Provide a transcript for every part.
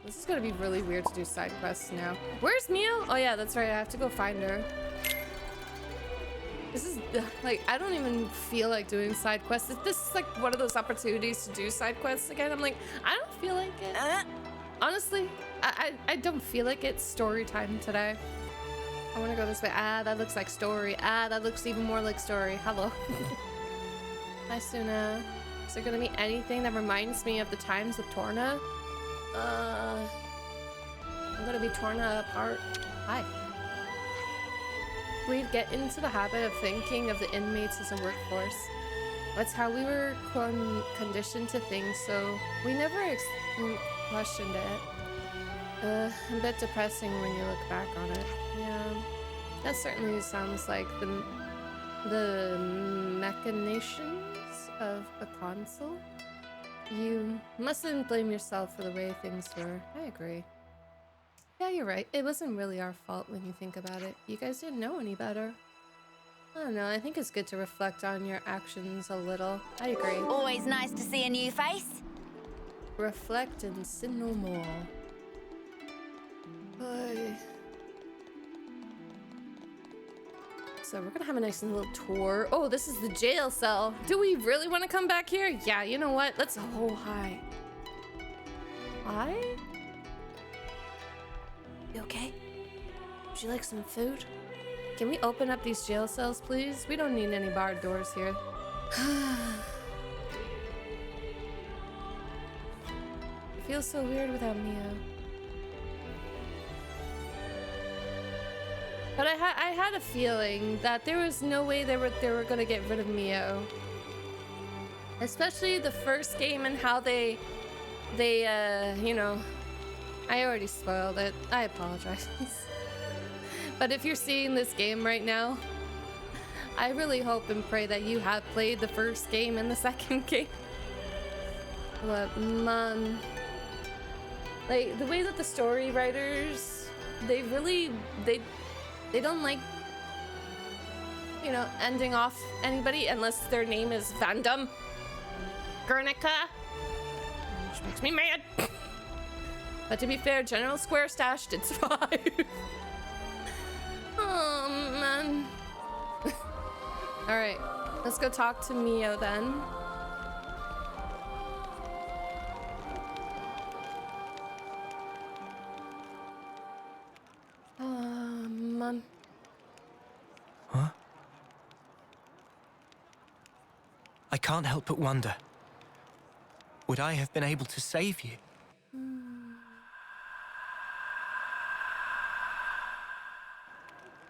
This is gonna be really weird to do side quests now. Where's Mio? Oh yeah, that's right. I have to go find her. This is like, I don't even feel like doing side quests. This is like one of those opportunities to do side quests again. I'm like, I don't feel like it. Honestly, I don't feel like it's story time today. I want to go this way. Ah, that looks like story. Ah, that looks even more like story. Hello. Hi, Suna. Is there gonna be anything that reminds me of the times with Torna? I'm gonna be torn apart. Hi. We'd get into the habit of thinking of the inmates as a workforce. That's how we were conditioned to think, so we never questioned it. A bit depressing when you look back on it. Yeah, that certainly sounds like the machinations of a consul. You mustn't blame yourself for the way things were. I agree. Yeah, you're right. It wasn't really our fault when you think about it. You guys didn't know any better. I don't know. I think it's good to reflect on your actions a little. I agree. Always nice to see a new face. Reflect and sin no more. So we're gonna have a nice little tour. Oh, this is the jail cell. Do we really want to come back here? Yeah, you know what? Let's. Oh, hi. Hi? You okay? Would you like some food? Can we open up these jail cells, please? We don't need any barred doors here. It feels so weird without Mio. But I had a feeling that there was no way they were gonna get rid of Mio. Especially the first game and how they you know, I already spoiled it. I apologize. But if you're seeing this game right now, I really hope and pray that you have played the first game and the second game. But man, like the way that the story writers, they don't like, you know, ending off anybody unless their name is Vandom Guernica, which makes me mad. But to be fair, General Square Stash did survive. Oh man. All right, let's go talk to Mio then. Man. Huh? I can't help but wonder, would I have been able to save you?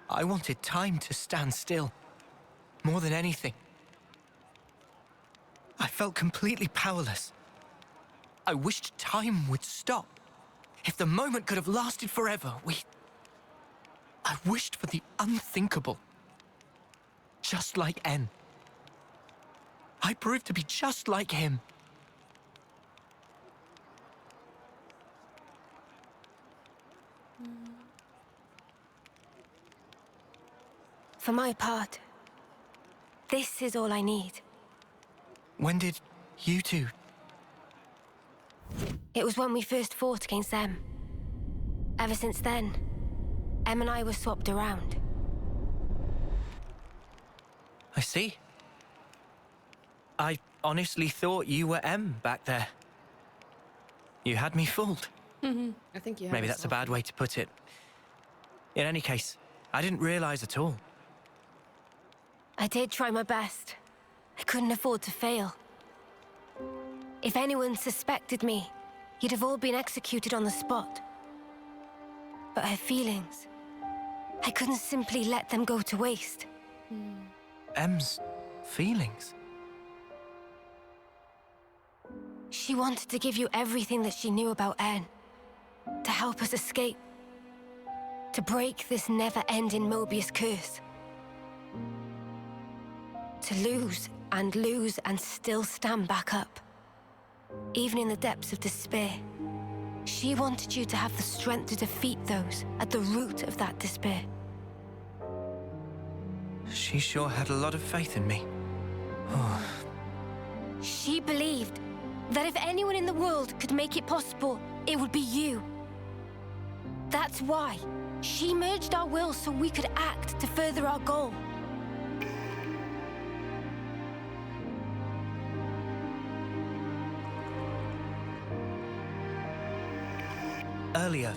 I wanted time to stand still, more than anything. I felt completely powerless. I wished time would stop. If the moment could have lasted forever, I wished for the unthinkable. Just like N. I proved to be just like him. For my part, this is all I need. When did you two? It was when we first fought against them. Ever since then, Em and I were swapped around. I see. I honestly thought you were M back there. You had me fooled. I think you have. Maybe that's a bad way to put it. In any case, I didn't realize at all. I did try my best. I couldn't afford to fail. If anyone suspected me, you'd have all been executed on the spot. But her feelings, I couldn't simply let them go to waste. M's feelings? She wanted to give you everything that she knew about N, to help us escape, to break this never-ending Moebius curse. To lose and still stand back up. Even in the depths of despair. She wanted you to have the strength to defeat those at the root of that despair. She sure had a lot of faith in me. She believed that if anyone in the world could make it possible it would be you. That's why. She merged our wills so we could act to further our goal. Earlier,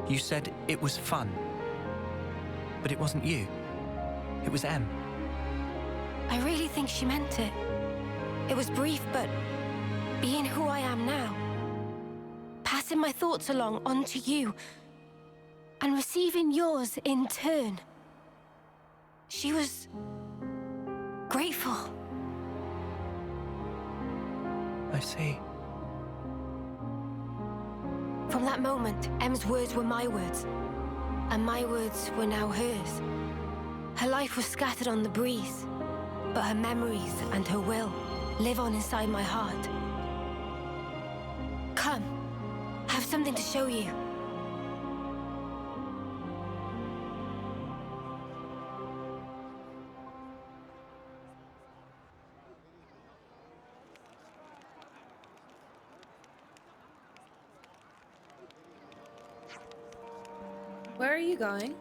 you said it was fun. But it wasn't you. It was Em. I really think she meant it. It was brief, but being who I am now, passing my thoughts along onto you, and receiving yours in turn. She was grateful. I see. From that moment, Em's words were my words, and my words were now hers. Her life was scattered on the breeze, but her memories and her will live on inside my heart. Come, I have something to show you. Where are you going?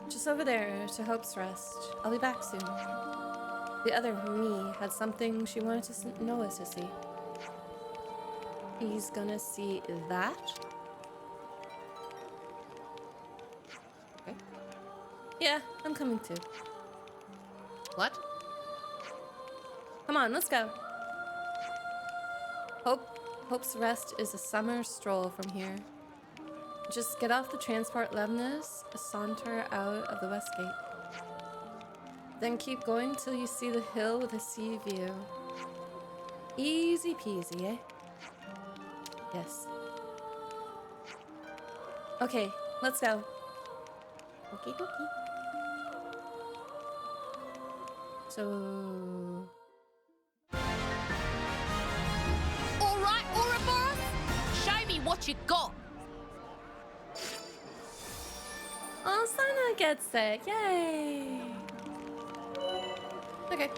Just over there to Hope's Rest. I'll be back soon. The other me had something she wanted Noah to see. He's gonna see that? Okay. Yeah, I'm coming too. What? Come on, let's go. Hope's Rest is a summer stroll from here. Just get off the transport Lemnis, saunter out of the west gate. Then keep going till you see the hill with a sea view. Easy peasy, eh? Yes. Okay, let's go. Okie dokie. So... All right, Ouroboros, show me what you got. Oh, Sana gets it. Yay! Okay.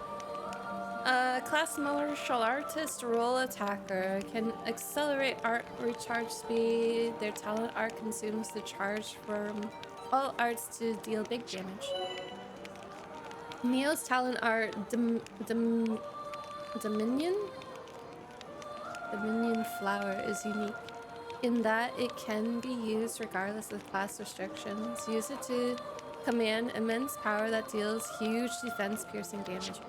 Class martial artist role attacker can accelerate art recharge speed. Their talent art consumes the charge from all arts to deal big damage. Mio's talent art Dominion flower is unique in that it can be used regardless of class restrictions. Use it to command immense power that deals huge defense piercing damage.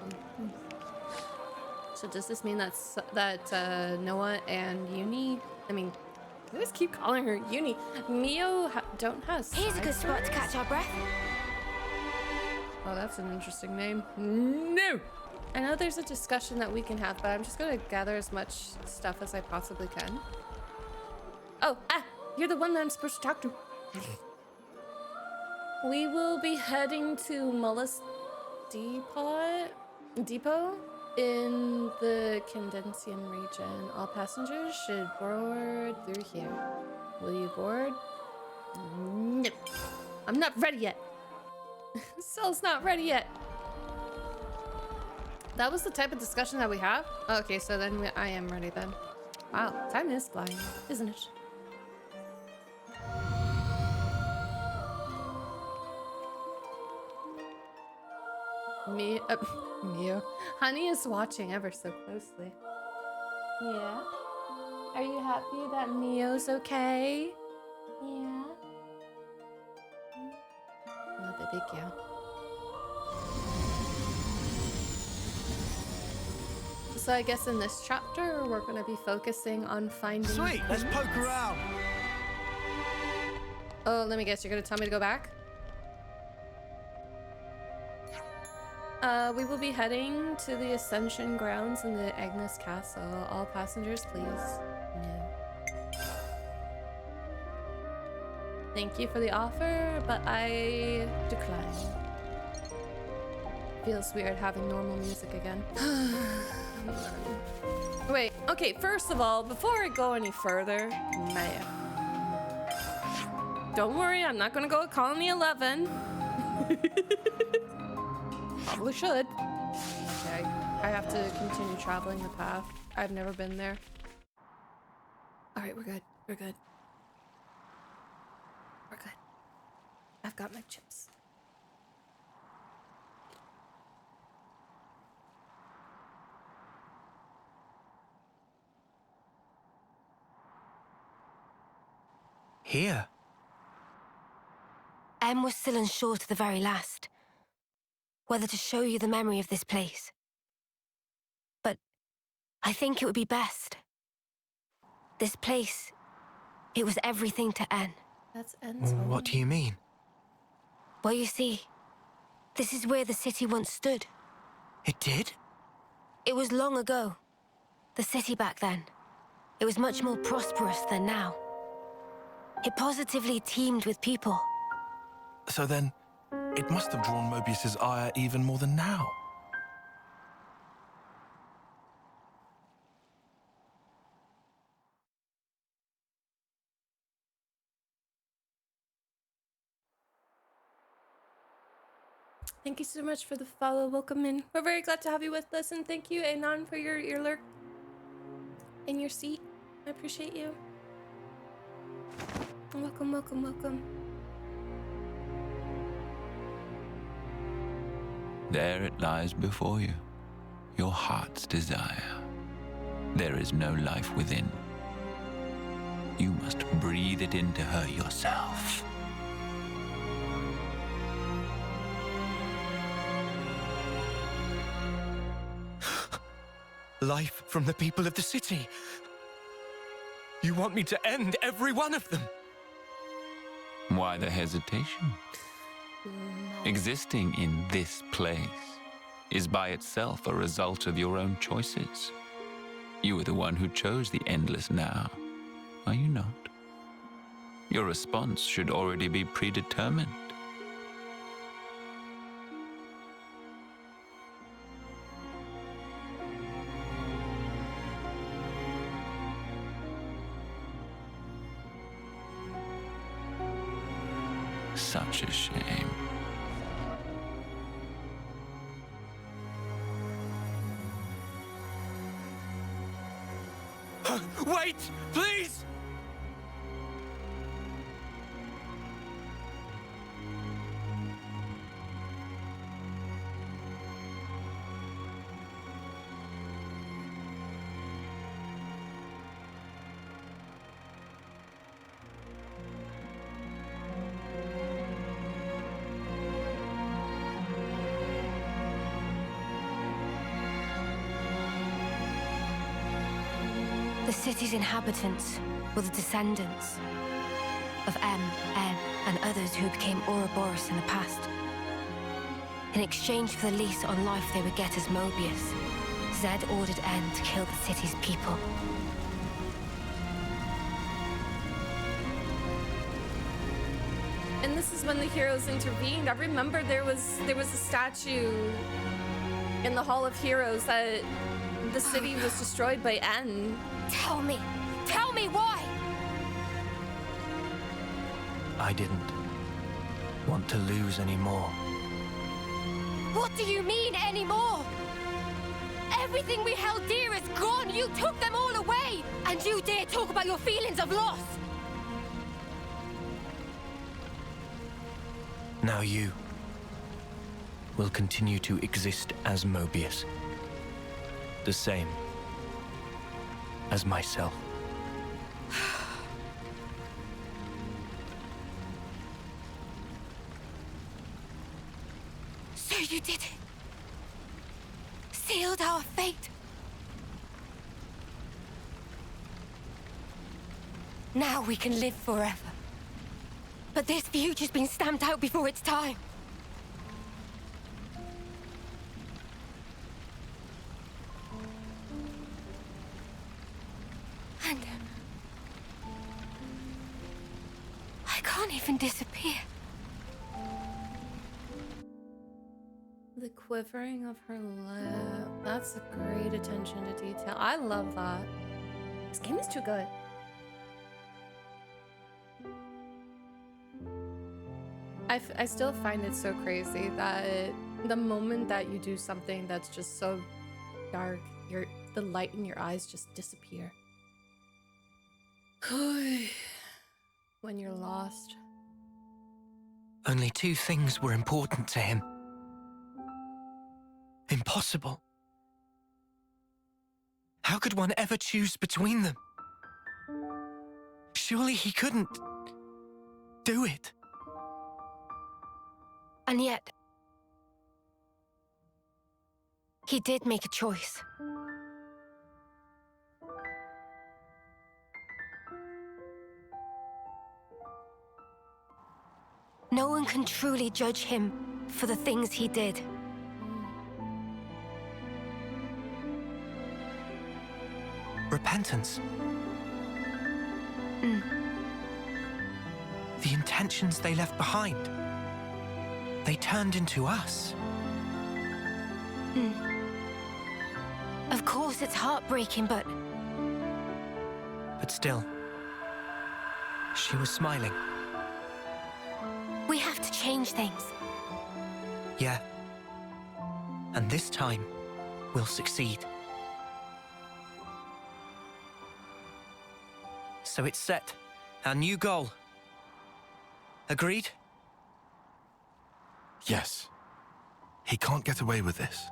So does this mean that Noah and I always keep calling her Uni. Mio don't have Here's a good spot to catch our breath. Oh, that's an interesting name. No! I know there's a discussion that we can have, but I'm just gonna gather as much stuff as I possibly can. Oh, you're the one that I'm supposed to talk to. We will be heading to Mullis Depot in the Condensium region. All passengers should board through here. Will you board? No. I'm not ready yet. Cell's not ready yet. That was the type of discussion that we have? Okay, so then I am ready then. Wow, time is flying, isn't it? Mio. Honey is watching ever so closely. Yeah? Are you happy that Mio's okay? Yeah? Oh, baby, yeah. So I guess in this chapter, we're going to be focusing on finding... Sweet, let's poke around. Oh, let me guess, you're going to tell me to go back? We will be heading to the Ascension grounds in the Agnus Castle. All passengers, please. No. Thank you for the offer, but I decline. Feels weird having normal music again. Wait, okay, first of all, before I go any further, man. Don't worry, I'm not gonna go at Colony 11. Probably should. Okay, I have to continue traveling the path. I've never been there. right, we're good. We're good. We're good. I've got my chips. Here? Em was still unsure to the very last whether to show you the memory of this place. But I think it would be best. This place, it was everything to En. That's En's home. What do you mean? Well, you see, this is where the city once stood. It did? It was long ago. The city back then. It was much more prosperous than now. It positively teemed with people. So then, it must have drawn Moebius's ire even more than now. Thank you so much for the follow. Welcome in. We're very glad to have you with us, and thank you, Anon, for your lurk in your seat. I appreciate you. Welcome, welcome, welcome. There it lies before you, your heart's desire. There is no life within. You must breathe it into her yourself. Life from the people of the city. You want me to end every one of them? Why the hesitation? Existing in this place is by itself a result of your own choices. You are the one who chose the endless now, are you not? Your response should already be predetermined. Such a shame. Wait, please! The city's inhabitants were the descendants of Em, En, and others who became Ouroboros in the past. In exchange for the lease on life they would get as Moebius, Zed ordered En to kill the city's people. And this is when the heroes intervened. I remember there was a statue in the Hall of Heroes that the city was destroyed by En. Tell me why! I didn't want to lose anymore. What do you mean, anymore? Everything we held dear is gone! You took them all away! And you dare talk about your feelings of loss! Now you will continue to exist as Moebius. The same as myself. So you did it. Sealed our fate. Now we can live forever. But this future's been stamped out before its time. And I can't even disappear. The quivering of her lip. That's a great attention to detail. I love that. This game is too good. I still find it so crazy that the moment that you do something that's just so dark, the light in your eyes just disappear. When you're lost. Only two things were important to him. Impossible. How could one ever choose between them? Surely he couldn't do it. And yet, he did make a choice. No one can truly judge him for the things he did. Repentance. The intentions they left behind. They turned into us. Of course, it's heartbreaking, but still, she was smiling. we have to change things. Yeah. And this time, we'll succeed. So it's set. Our new goal. Agreed? Yes. He can't get away with this.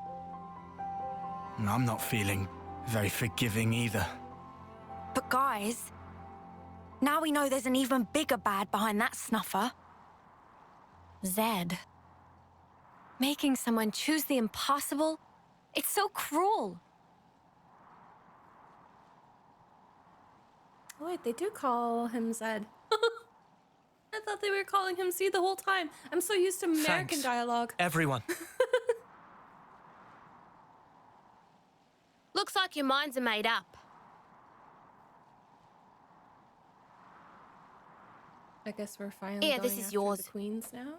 I'm not feeling very forgiving either. But guys, now we know there's an even bigger bad behind that snuffer. Zed. Making someone choose the impossible, it's so cruel. Oh, wait, they do call him Zed. I thought they were calling him Z the whole time. I'm so used to American Thanks, dialogue. everyone. Looks like your minds are made up. I guess we're finally Here, going this is after yours. the queens now.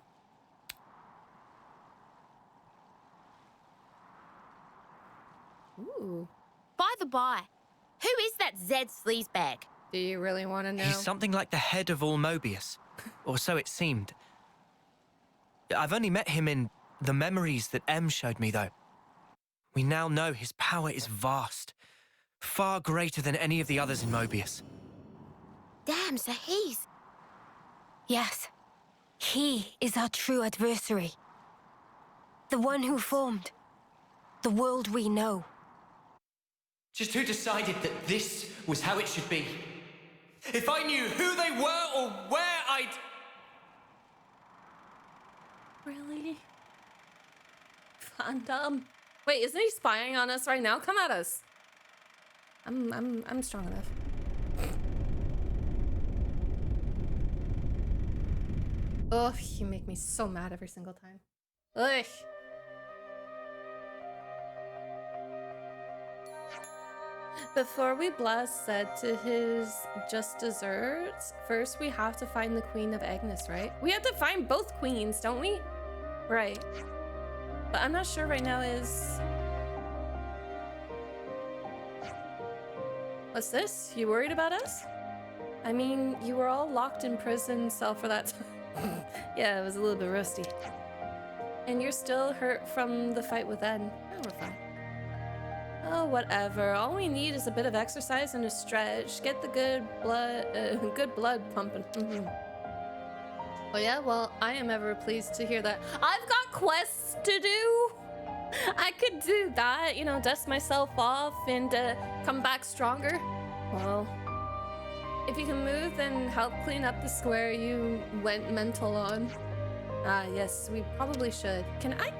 Ooh. By the by, who is that Zed sleazebag? Do you really want to know? He's something like the head of all Moebius, or so it seemed. I've only met him in the memories that M showed me, though. We now know his power is vast, far greater than any of the others in Moebius. Damn, so he's... Yes, he is our true adversary. The one who formed the world we know. Just who decided that this was how it should be? If I knew who they were or where I'd... Really? Fandom. Wait, isn't he spying on us right now? Come at us. I'm strong enough. Ugh, you make me so mad every single time. Ugh. Before we bless Zed to his just desserts, first we have to find the Queen of Agnus, right? We have to find both queens, don't we? Right. But I'm not sure right now is... What's this? You worried about us? I mean, you were all locked in prison cell for that time. Yeah, it was a little bit rusty. And you're still hurt from the fight with Ed. Oh, we're fine. Oh, whatever. All we need is a bit of exercise and a stretch. Get the good blood pumping. Oh yeah, well, I am ever pleased to hear that. I've got quests to do. I could do that, you know, dust myself off and come back stronger. Well, if you can move and help clean up the square you went mental on. Ah, yes, we probably should. Can I?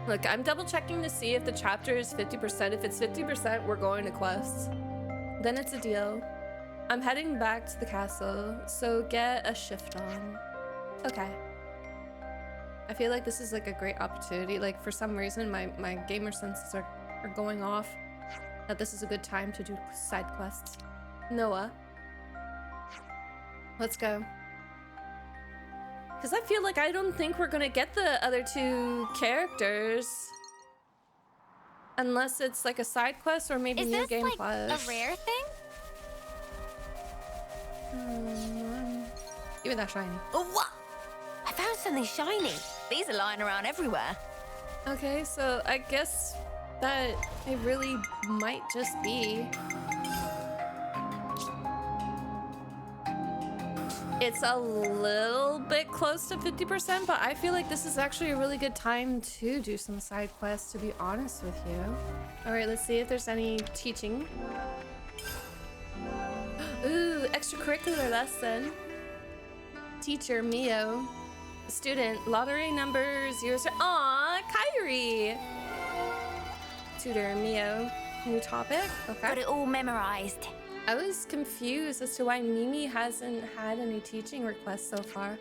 Look, I'm double checking to see if the chapter is 50%. If it's 50%, we're going to quests. Then it's a deal. I'm heading back to the castle, so get a shift on. Okay. I feel like this is like a great opportunity. Like for some reason, my gamer senses are going off. That this is a good time to do side quests. Noah. Let's go. Because I feel like I don't think we're gonna get the other two characters. Unless it's like a side quest or maybe New Game Plus. a rare thing? Give me that shiny. Oh, what? I found something shiny. These are lying around everywhere. Okay, so I guess that it really might just be It's a little bit close to 50%, but I feel like this is actually a really good time to do some side quests, to be honest with you. All right, let's see if there's any teaching. Ooh, extracurricular lesson. Teacher Mio. Student, lottery number 0. Aw, Kyrie. Tutor Mio. New topic? Okay. Got it all memorized. I was confused as to why Mimi hasn't had any teaching requests so far.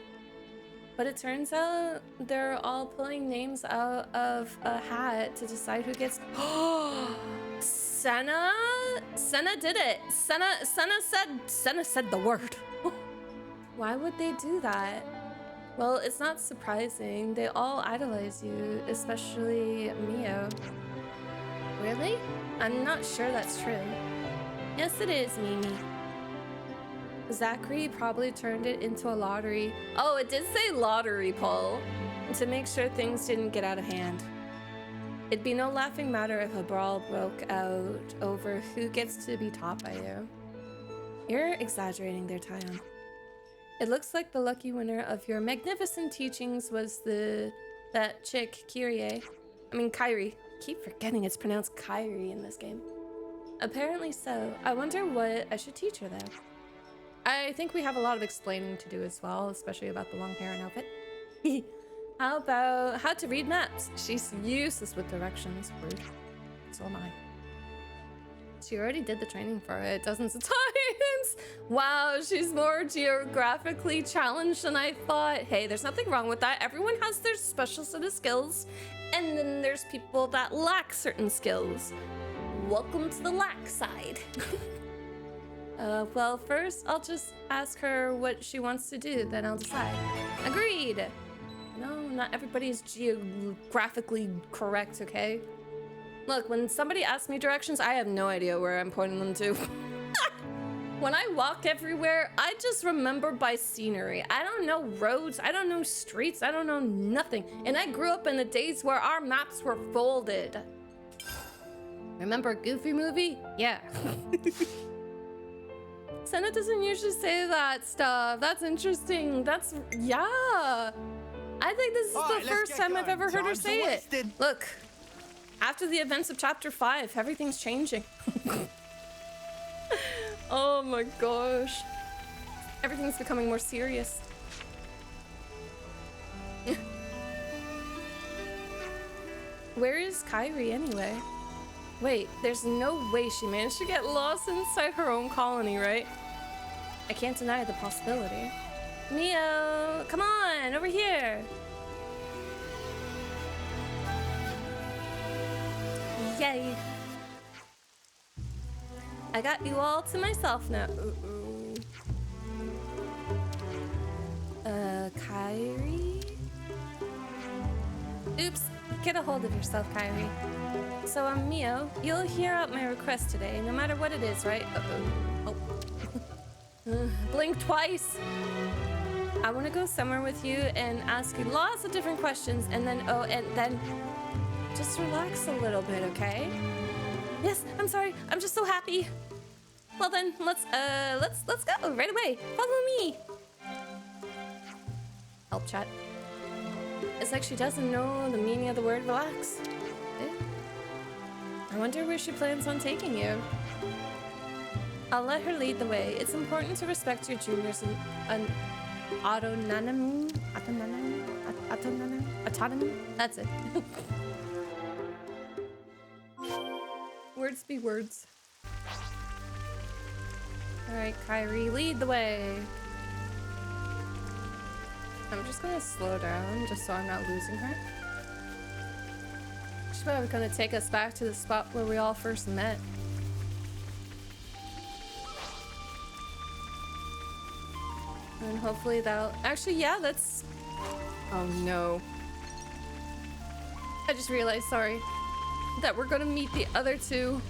But it turns out they're all pulling names out of a hat to decide who gets... Senna? Senna did it. Senna said the word. Why would they do that? Well, it's not surprising. They all idolize you, especially Mio. Really? I'm not sure that's true. Yes, it is, Mimi. Zachary probably turned it into a lottery. Oh, it did say lottery poll to make sure things didn't get out of hand. It'd be no laughing matter if a brawl broke out over who gets to be taught by you. You're exaggerating there, Tyon. It looks like the lucky winner of your magnificent teachings was that chick, Kyrie. Keep forgetting it's pronounced Kyrie in this game. Apparently so. I wonder what I should teach her though. I think we have a lot of explaining to do as well, especially about the long hair and outfit. How about how to read maps? She's useless with directions. Rude. So am I. She already did the training for it dozens of times. Wow, she's more geographically challenged than I thought. Hey, there's nothing wrong with that. Everyone has their special set of skills, and then there's people that lack certain skills. Welcome to the lack side. Well, first I'll just ask her what she wants to do, then I'll decide. Agreed. No, not everybody's geographically correct, okay? Look, when somebody asks me directions, I have no idea where I'm pointing them to. When I walk everywhere, I just remember by scenery. I don't know roads, I don't know streets, I don't know nothing. And I grew up in the days where our maps were folded. Remember Goofy movie? Yeah. Senna doesn't usually say that stuff. That's interesting. Yeah. I think this is the first time I've ever heard her say it. Look, after the events of chapter 5, everything's changing. Oh my gosh. Everything's becoming more serious. Where is Kyrie anyway? Wait, there's no way she managed to get lost inside her own colony, right? I can't deny the possibility. Mio, come on, over here. Yay. I got you all to myself now. Kyrie? Oops, get a hold of yourself, Kyrie. So I'm Mio. You'll hear out my request today, no matter what it is, right? Uh-oh. Oh. Blink twice. I want to go somewhere with you and ask you lots of different questions, and then just relax a little bit, okay? Yes, I'm sorry. I'm just so happy. Well then, let's go right away. Follow me. Help chat. It's like she doesn't know the meaning of the word relax. I wonder where she plans on taking you. I'll let her lead the way. It's important to respect your juniors and autonomy. That's it. Words be words. All right, Kyrie, lead the way. I'm just gonna slow down just so I'm not losing her. She's probably gonna take us back to the spot where we all first met. And hopefully that'll... Actually, yeah, that's... Oh no. I just realized, sorry, that we're gonna meet the other two.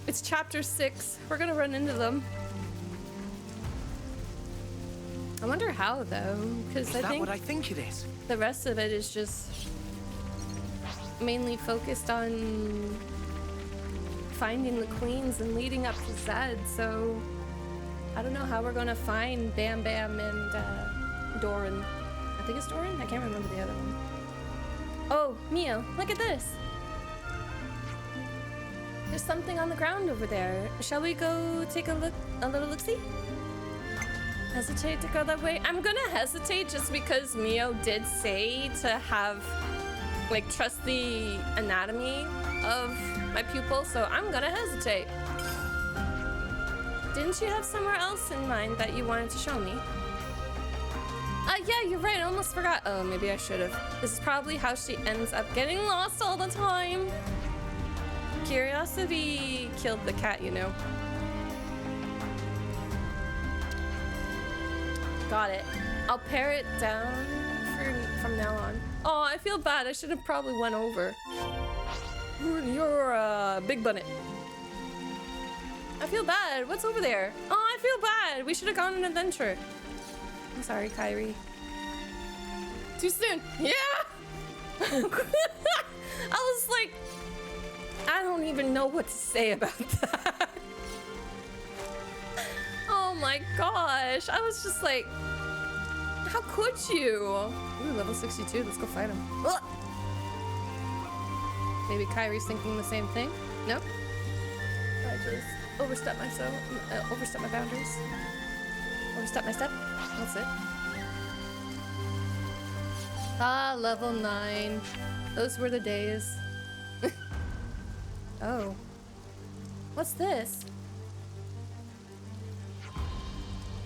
It's chapter 6. We're gonna run into them. I wonder how, though, because I think what I think it is? The rest of it is just mainly focused on finding the queens and leading up to Zed, so I don't know how we're gonna find Bam Bam and Doran. I think it's Doran? I can't remember the other one. Oh, Mio, look at this. There's something on the ground over there. Shall we go take a little look-see? Hesitate to go that way? I'm gonna hesitate just because Mio did say to have, like, trust the anatomy of my pupil, so I'm gonna hesitate. Didn't you have somewhere else in mind that you wanted to show me? Yeah, you're right, I almost forgot. Oh, maybe I should have. This is probably how she ends up getting lost all the time. Curiosity killed the cat, you know. Got it. I'll pare it down from now on. Oh, I feel bad. I should have probably went over. You're a big bunnet. I feel bad. What's over there? Oh, I feel bad. We should have gone on an adventure. I'm sorry, Kyrie. Too soon. Yeah! I was like, I don't even know what to say about that. Oh my gosh. I was just like, how could you? Ooh, level 62. Let's go fight him. Ugh. Maybe Kyrie's thinking the same thing? Nope. I just overstepped myself. Overstepped my boundaries. Overstepped my step. That's it. Ah, level 9. Those were the days. Oh. What's this?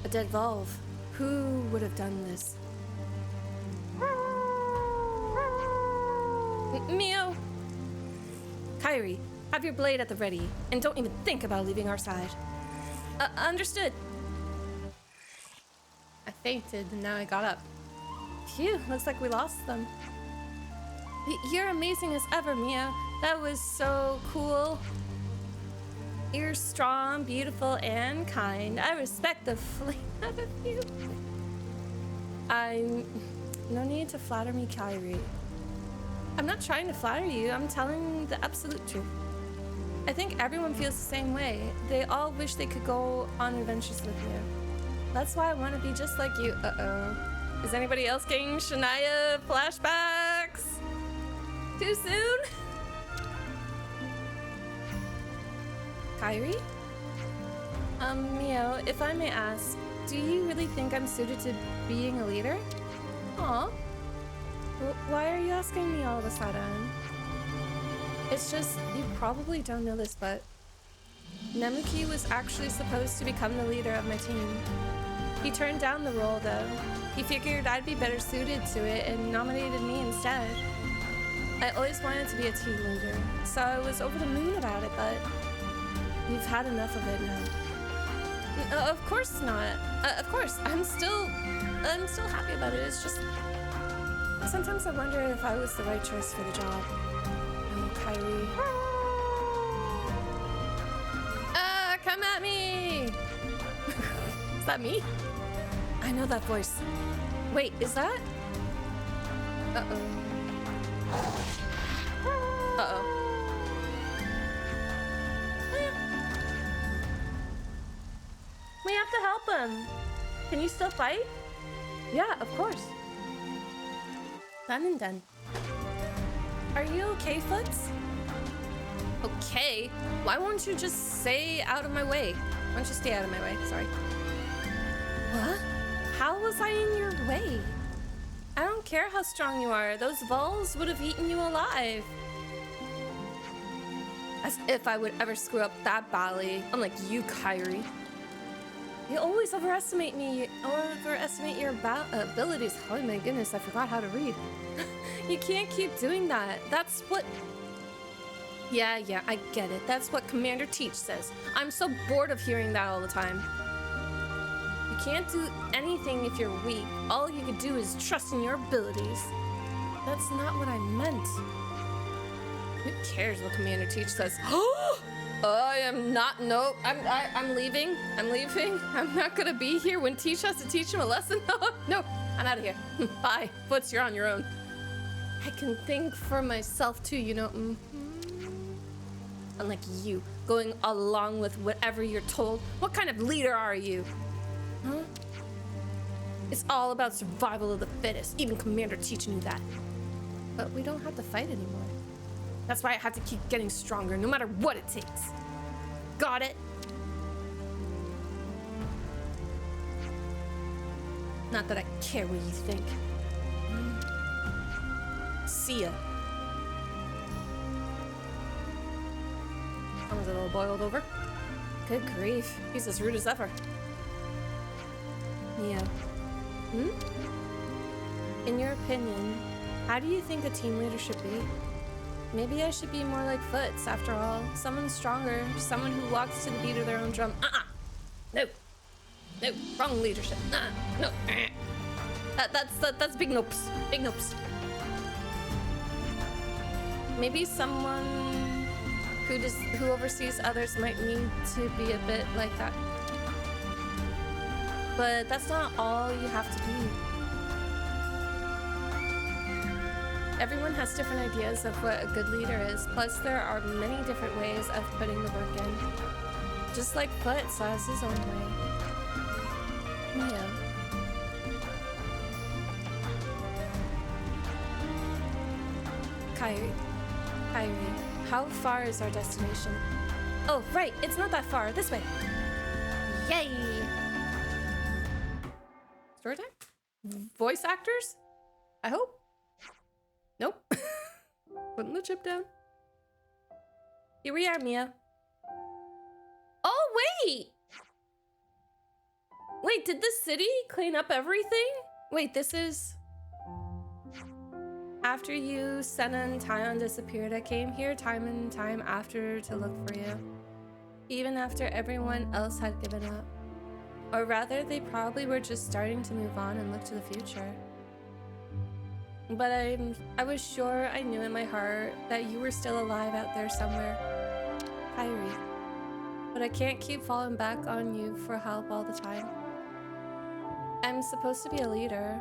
A dead valve. Who would have done this? Mio! Kyrie, have your blade at the ready, and don't even think about leaving our side. Understood. I fainted, and now I got up. Phew, looks like we lost them. You're amazing as ever, Mio. That was so cool. You're strong, beautiful, and kind. I respect the flame out of you. No need to flatter me, Kyrie. I'm not trying to flatter you. I'm telling the absolute truth. I think everyone feels the same way. They all wish they could go on adventures with you. That's why I want to be just like you. Uh-oh. Is anybody else getting Shania flashbacks? Too soon? Kyrie? Mio, if I may ask, do you really think I'm suited to being a leader? Aw. Why are you asking me all of a sudden? It's just, you probably don't know this, but Nemuki was actually supposed to become the leader of my team. He turned down the role, though. He figured I'd be better suited to it and nominated me instead. I always wanted to be a team leader, so I was over the moon about it, but you've had enough of it now. Of course not. Of course, I'm still happy about it. It's just sometimes I wonder if I was the right choice for the job. Oh, Kyrie. Come at me! Is that me? I know that voice. Wait, is that? Uh-oh. Uh-oh. We have to help him. Can you still fight? Yeah, of course. Done and done. Are you okay, Foots? Okay? Why won't you just say out of my way? Why don't you stay out of my way? Sorry. What? How was I in your way? I don't care how strong you are. Those balls would have eaten you alive. As if I would ever screw up that badly. Unlike you, Kyrie. You always overestimate me. Overestimate your abilities. Oh my goodness, I forgot how to read. You can't keep doing that. That's what... Yeah, I get it. That's what Commander Teach says. I'm so bored of hearing that all the time. You can't do anything if you're weak. All you can do is trust in your abilities. That's not what I meant. Who cares what Commander Teach says? I am not. No, I'm leaving. I'm leaving. I'm not gonna be here when Teach has to teach him a lesson. No, I'm out of here. Bye. Foots, you're on your own. I can think for myself too, you know. Unlike you, going along with whatever you're told. What kind of leader are you? Huh? It's all about survival of the fittest. Even Commander teaching you that. But we don't have to fight anymore. That's why I have to keep getting stronger, no matter what it takes. Got it? Not that I care what you think. See ya. That was a little boiled over. Good grief. He's as rude as ever. Mio. In your opinion, how do you think a team leader should be? Maybe I should be more like Foots, after all. Someone stronger, someone who walks to the beat of their own drum. No. No, wrong leadership. No. That's big nopes. Big nopes. Maybe someone who oversees others might need to be a bit like that. But that's not all you have to be. Everyone has different ideas of what a good leader is. Plus, there are many different ways of putting the work in. Just like Foots has his own way. Mio. Kyrie, how far is our destination? Oh, right, it's not that far. This way. Yay! Story time? Voice actors? I hope. Nope. Putting the chip down. Here we are, Mia. Oh, wait! Wait, did the city clean up everything? Wait, this is... After you, Senna and Tyon disappeared, I came here time and time after to look for you. Even after everyone else had given up. Or rather, they probably were just starting to move on and look to the future. But I was sure I knew in my heart that you were still alive out there somewhere. Kyrie. But I can't keep falling back on you for help all the time. I'm supposed to be a leader.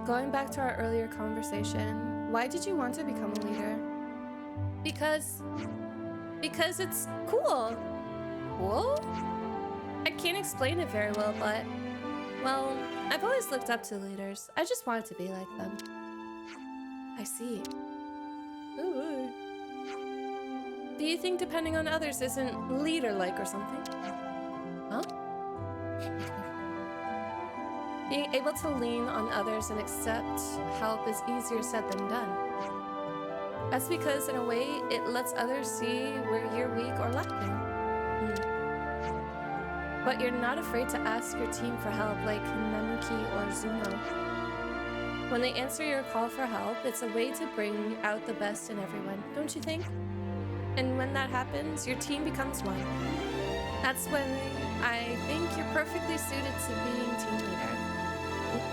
Going back to our earlier conversation, why did you want to become a leader? Because it's cool. Cool? I can't explain it very well, but, well, I've always looked up to leaders. I just wanted to be like them. I see. Ooh. Do you think depending on others isn't leader-like or something? Huh? Being able to lean on others and accept help is easier said than done. That's because, in a way, it lets others see where you're weak or lacking. But you're not afraid to ask your team for help like Namuki or Zumo. When they answer your call for help, it's a way to bring out the best in everyone, don't you think? And when that happens, your team becomes one. That's when I think you're perfectly suited to being team leader.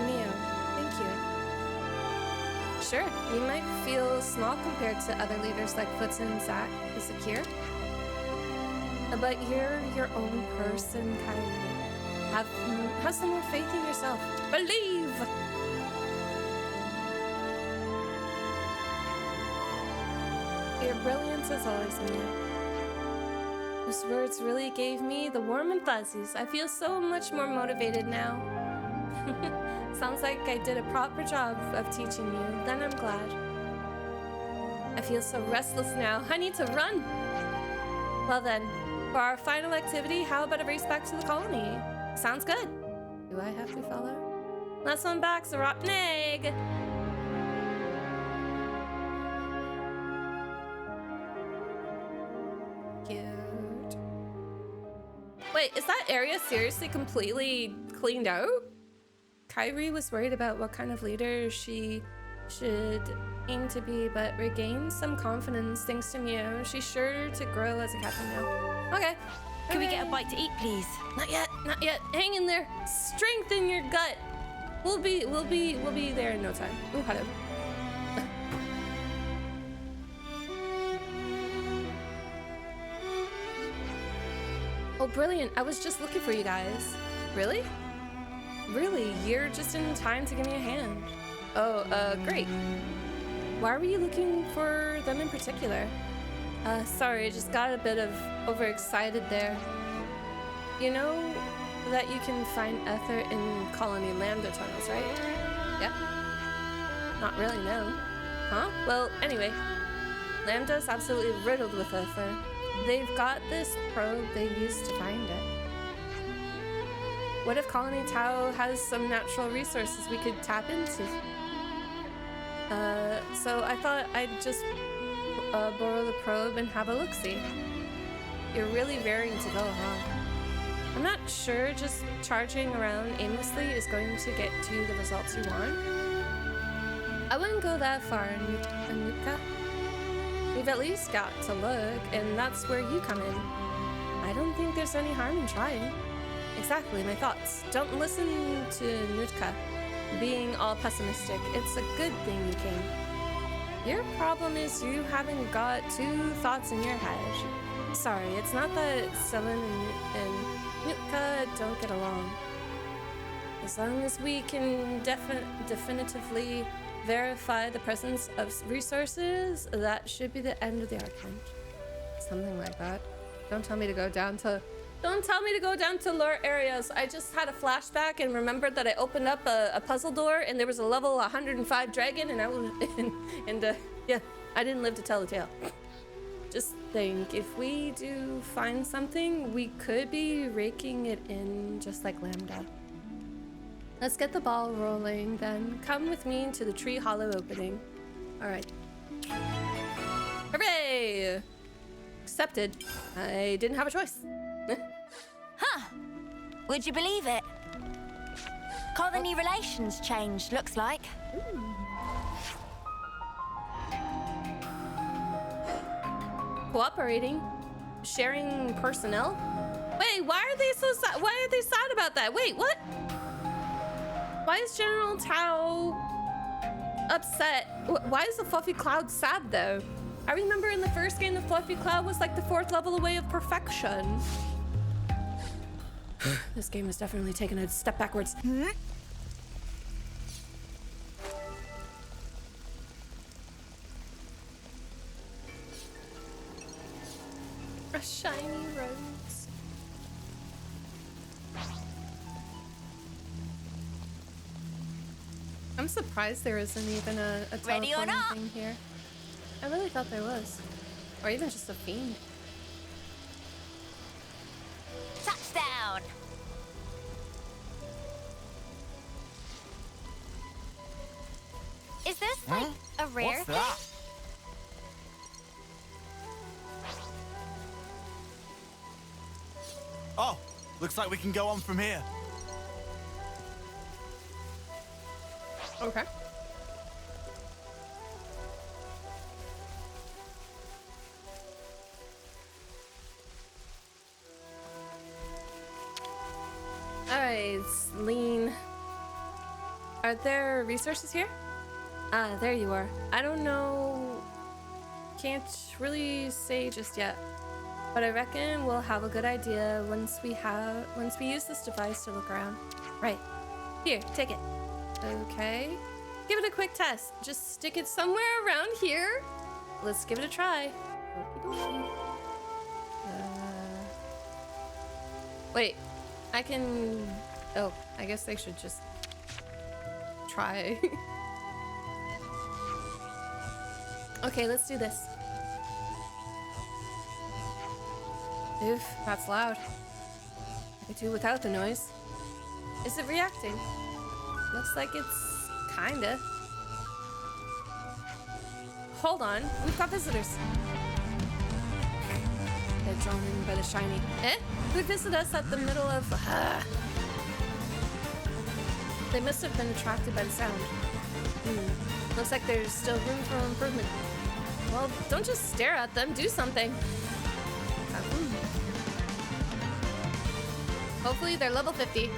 Mio, thank you. Sure, you might feel small compared to other leaders like Foots and Zack, the Secure. But you're your own person, Kyrie. Have some more faith in yourself. Believe! You're brilliant as always, Mia. Those words really gave me the warm and fuzzies. I feel so much more motivated now. Sounds like I did a proper job of teaching you. Then I'm glad. I feel so restless now. I need to run. Well then, for our final activity, how about a race back to the colony? Sounds good. Do I have to follow? Last one back, so rotten egg. Cute. Wait, is that area seriously completely cleaned out? Kyrie was worried about what kind of leader she should aim to be, but regained some confidence thanks to Mio. She's sure to grow as a captain now. Okay. Can we get a bite to eat, please? Not yet, not yet. Hang in there. Strengthen your gut. We'll be there in no time. Ooh, hello. Oh, brilliant. I was just looking for you guys. Really? Really, you're just in time to give me a hand. Great. Why were you looking for them in particular? Sorry, I just got a bit of overexcited there. You know that you can find ether in colony Lambda tunnels, right? Yeah? Not really, no. Huh? Well, anyway, Lambda's absolutely riddled with ether. They've got this probe they used to find it. What if Colony Tau has some natural resources we could tap into? So I thought I'd just borrow the probe and have a look-see. You're really raring to go, huh? I'm not sure just charging around aimlessly is going to get to the results you want. I wouldn't go that far, Anuka. We've at least got to look, and that's where you come in. I don't think there's any harm in trying. Exactly, my thoughts. Don't listen to Nutka being all pessimistic. It's a good thing you came. Your problem is you haven't got two thoughts in your head. Sorry, it's not that Selin and Nutka don't get along. As long as we can definitively verify the presence of resources, that should be the end of the argument. Something like that. Don't tell me to go down to lore areas. I just had a flashback and remembered that I opened up a puzzle door and there was a level 105 dragon, and I was yeah, I didn't live to tell the tale. Just think, if we do find something, we could be raking it in just like Lambda. Let's get the ball rolling then. Come with me to the tree hollow opening. All right. Hooray! Accepted. I didn't have a choice. Huh. Would you believe it? Colony relations changed, looks like. Cooperating? Sharing personnel? Wait, why are they so sad? Why are they sad about that? Wait, what? Why is General Tau upset? Why is the Fluffy Cloud sad though? I remember in the first game, the Fluffy Cloud was like the 4th level away of perfection. This game has definitely taken a step backwards. A shiny rose. I'm surprised there isn't even a Ready or teleporting not? thing here. I really thought there was. Or even just a fiend. Touchdown! Is this like a rare What's thing? that? Oh, looks like we can go on from here. Okay. Alright, Lean. Are there resources here? Ah, there you are. I don't know. Can't really say just yet. But I reckon we'll have a good idea once we use this device to look around. Right. Here, take it. Okay. Give it a quick test. Just stick it somewhere around here. Let's give it a try. Wait. I can... Oh, I guess I should just try. Okay, let's do this. Oof, that's loud. I could do without the noise. Is it reacting? Looks like it's kinda. Hold on, we've got visitors. They're drawn in by the shiny. Eh? Who'd visit us at the middle of... They must have been attracted by the sound. Looks like there's still room for improvement. Well, don't just stare at them, do something. Hopefully they're level 50.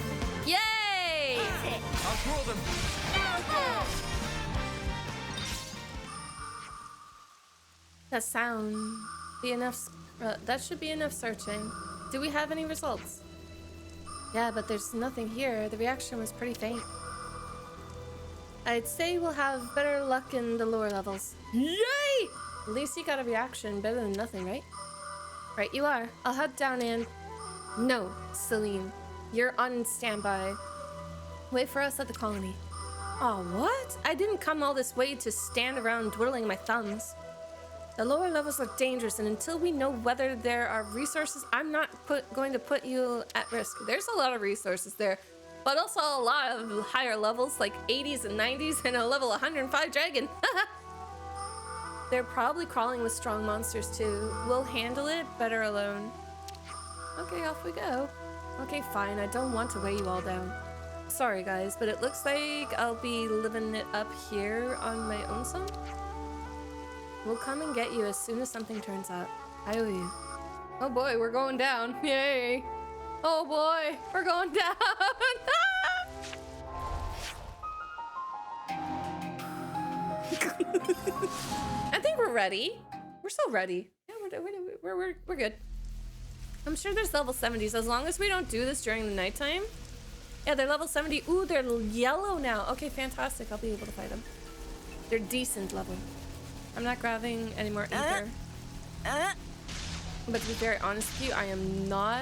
Yay! I'll draw them. That sound be enough. That should be enough searching. Do we have any results? Yeah, but there's nothing here. The reaction was pretty faint. I'd say we'll have better luck in the lower levels. Yay! At least you got a reaction. Better than nothing, right? Right, you are. I'll head down and... No, Celine. You're on standby. Wait for us at the colony. Oh, what? I didn't come all this way to stand around twiddling my thumbs. The lower levels are dangerous, and until we know whether there are resources, I'm not going to put you at risk. There's a lot of resources there, but also a lot of higher levels, like 80s and 90s, and a level 105 dragon. They're probably crawling with strong monsters too. We'll handle it better alone. Okay, off we go. Okay, fine. I don't want to weigh you all down. Sorry, guys, but it looks like I'll be living it up here on my own some. We'll come and get you as soon as something turns up. I owe you. Oh boy, we're going down. Yay. Oh boy, we're going down. I think we're ready. We're so ready. Yeah, we're good. I'm sure there's level 70s as long as we don't do this during the nighttime. Yeah, they're level 70. Ooh, they're yellow now. Okay, fantastic. I'll be able to fight them. They're decent level. I'm not grabbing anymore either. But to be very honest with you, I am not...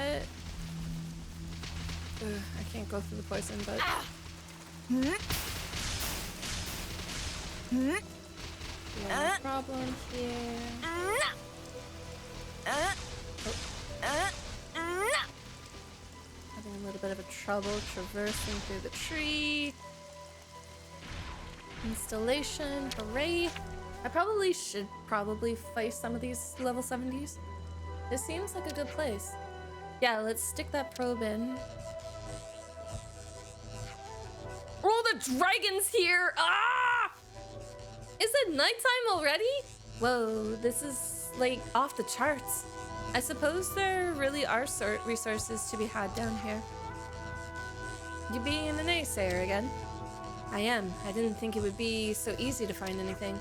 I can't go through the poison, but... No problem here. Having a little bit of a trouble traversing through the tree. Installation, hooray. I should fight some of these level 70s. This seems like a good place. Yeah, let's stick that probe in. Oh, the dragon's here! Ah! Is it nighttime already? Whoa, this is like off the charts. I suppose there really are resources to be had down here. You being an naysayer again? I am. I didn't think it would be so easy to find anything.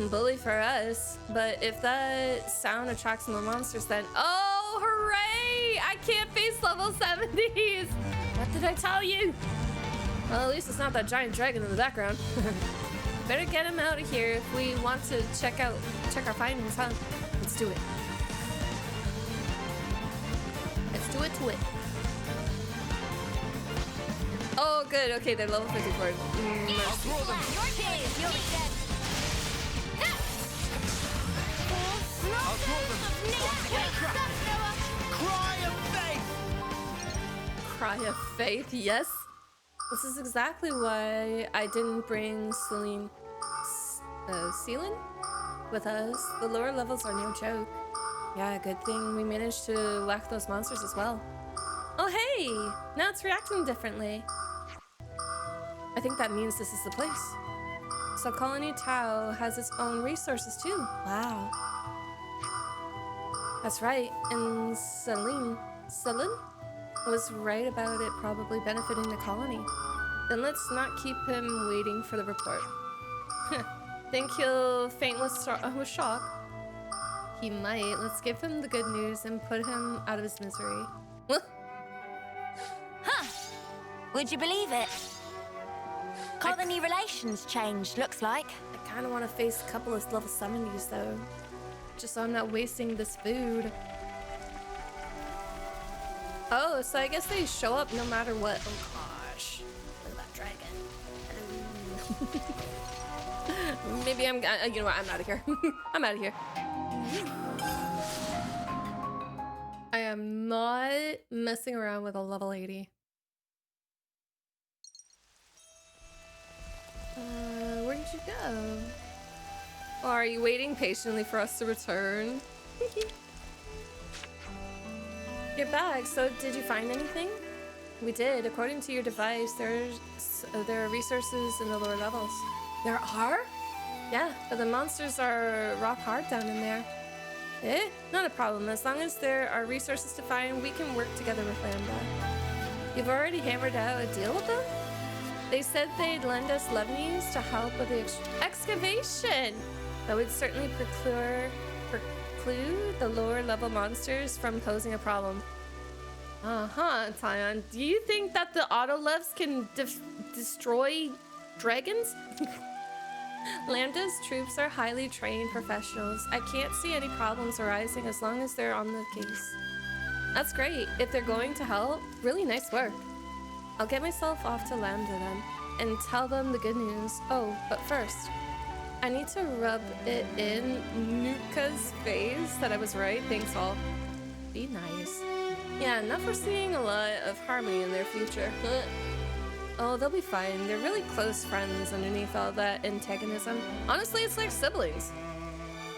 Bully for us, but if that sound attracts more monsters, then oh, hooray! I can't face level 70s. What did I tell you? Well, at least it's not that giant dragon in the background. Better get him out of here if we want to check our findings, huh? Let's do it. Let's do it to it. Oh, good. Okay, they're level 54. Your case, you'll be dead. Cry of faith! Cry of faith, yes. This is exactly why I didn't bring Celine with us. The lower levels are no joke. Yeah, good thing we managed to whack those monsters as well. Oh hey, now it's reacting differently. I think that means this is the place. So Colony Tau has its own resources too. Wow. That's right, and Celine was right about it probably benefiting the colony. Then let's not keep him waiting for the report. Think he'll faint with shock? He might. Let's give him the good news and put him out of his misery. Huh. Would you believe it? Colony relations changed, looks like. I kind of want to face a couple of level 70s though. Just so I'm not wasting this food. Oh, so I guess they show up no matter what. Oh gosh. Look at that dragon. Maybe I'm, you know what, I'm out of here. I'm out of here. I am not messing around with a level 80. Where did you go? Or are you waiting patiently for us to return? Your bag, so did you find anything? We did. According to your device, there are resources in the lower levels. There are? Yeah, but the monsters are rock hard down in there. Not a problem. As long as there are resources to find, we can work together with Lambda. You've already hammered out a deal with them? They said they'd lend us levies to help with the excavation. That would certainly preclude the lower level monsters from posing a problem. Uh-huh, Tyon. Do you think that the auto levs can destroy Dragons? Lambda's troops are highly trained professionals. I can't see any problems arising as long as they're on the case. That's great. If they're going to help, really nice work. I'll get myself off to Lambda then and tell them the good news. Oh, but first, I need to rub it in Nuka's face that I was right. Thanks all. Be nice. Yeah, not foreseeing a lot of harmony in their future. Oh, they'll be fine. They're really close friends underneath all that antagonism. Honestly, it's like siblings.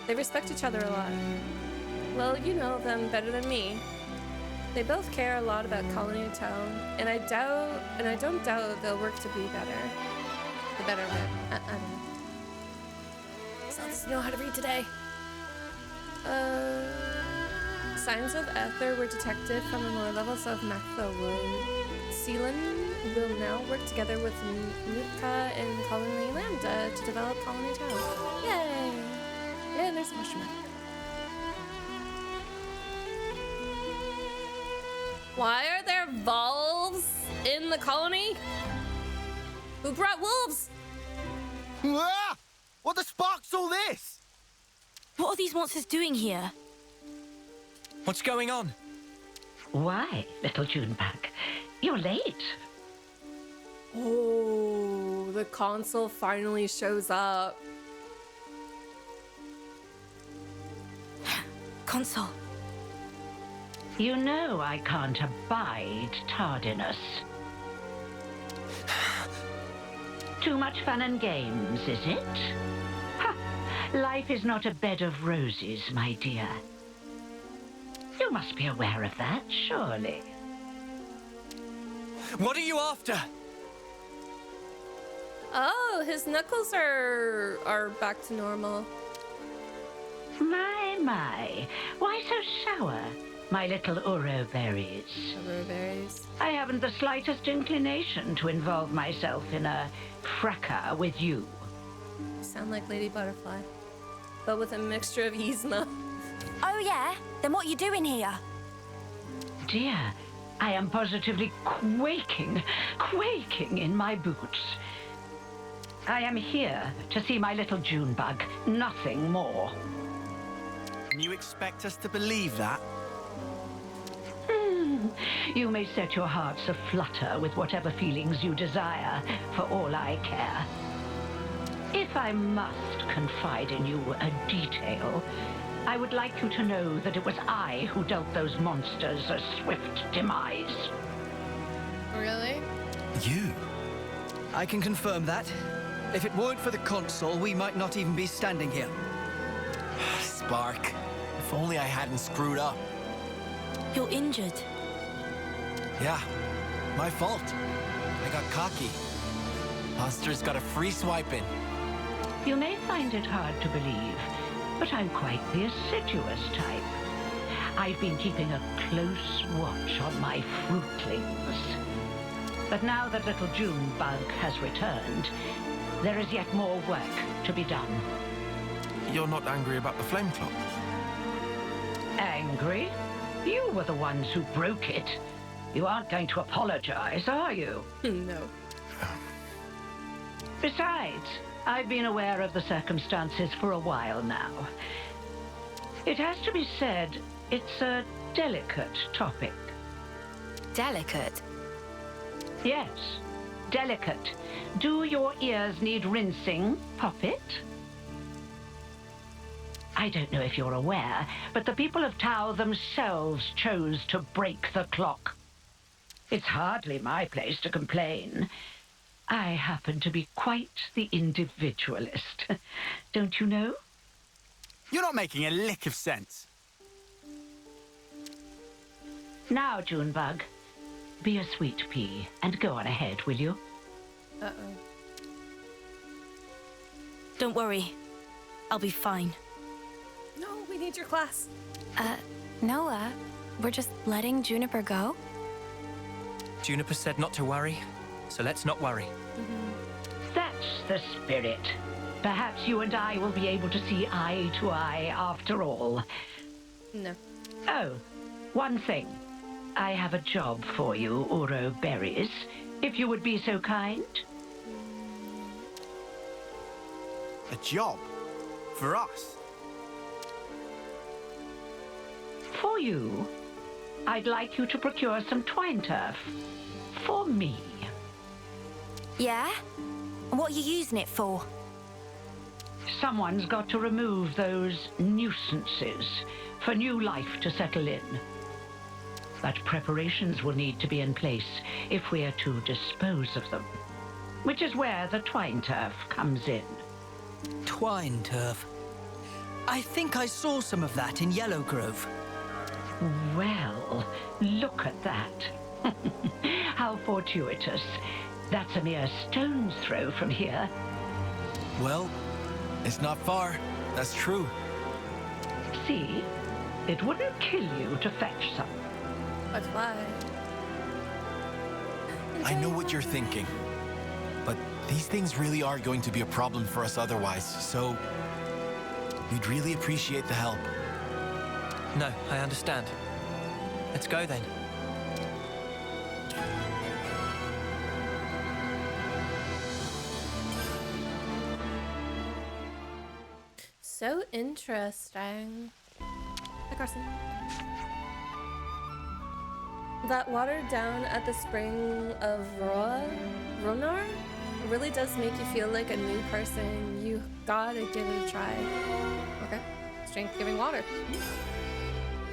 They respect each other a lot. Well, you know them better than me. They both care a lot about Colony Town, and I don't doubt they'll work to be better. The better bit. I don't know. Someone doesn't know how to read today. Signs of ether were detected from the lower levels of Macthawood. Sealan will now work together with Nuka and Colony Lambda to develop Colony Town. Yay! Yeah, there's a mushroom. Why are there wolves in the colony? Who brought wolves? Ah! What the spark's all this? What are these monsters doing here? What's going on? Why, little Junebug? You're late. Oh, the Consul finally shows up. Consul. You know I can't abide tardiness. Too much fun and games, is it? Ha! Life is not a bed of roses, my dear. You must be aware of that, surely. What are you after? Oh, his knuckles are back to normal. My. Why so sour, my little Uro berries? Uro berries. I haven't the slightest inclination to involve myself in a fracas with you. You sound like Lady Butterfly, but with a mixture of Yzma. Oh yeah? Then what are you doing here? Dear, I am positively quaking in my boots. I am here to see my little Junebug, nothing more. And you expect us to believe that? You may set your hearts aflutter with whatever feelings you desire, for all I care. If I must confide in you a detail, I would like you to know that it was I who dealt those monsters a swift demise. Really? You? I can confirm that. If it weren't for the Consul, we might not even be standing here. Spark. If only I hadn't screwed up. You're injured. Yeah, my fault. I got cocky. Monster's got a free swipe in. You may find it hard to believe, but I'm quite the assiduous type. I've been keeping a close watch on my fruitlings. But now that little Junebug has returned, there is yet more work to be done. You're not angry about the flame clock? Angry? You were the ones who broke it. You aren't going to apologize, are you? No. Besides, I've been aware of the circumstances for a while now. It has to be said, it's a delicate topic. Delicate? Yes, delicate. Do your ears need rinsing, Poppet? I don't know if you're aware, but the people of Tau themselves chose to break the clock. It's hardly my place to complain. I happen to be quite the individualist. Don't you know? You're not making a lick of sense. Now, Junebug, be a sweet pea and go on ahead, will you? Uh-oh. Don't worry. I'll be fine. No, we need your class. Noah, we're just letting Juniper go? Juniper said not to worry, so let's not worry. That's the spirit. Perhaps you and I will be able to see eye to eye after all. No. Oh, one thing. I have a job for you, Uro Berries, if you would be so kind. A job? For us? For you, I'd like you to procure some twine turf. For me. Yeah? What are you using it for? Someone's got to remove those nuisances for new life to settle in. But preparations will need to be in place if we are to dispose of them, which is where the twine turf comes in. Twine turf. I think I saw some of that in Yellow Grove. Well, look at that. How fortuitous. That's a mere stone's throw from here. Well, it's not far. That's true. See? It wouldn't kill you to fetch some. But why? I know what you're thinking. But these things really are going to be a problem for us otherwise, so we'd really appreciate the help. No, I understand. Let's go then. So interesting. Hi, Carson. That water down at the spring of Ronar really does make you feel like a new person. You gotta give it a try. Okay. Strength-giving water.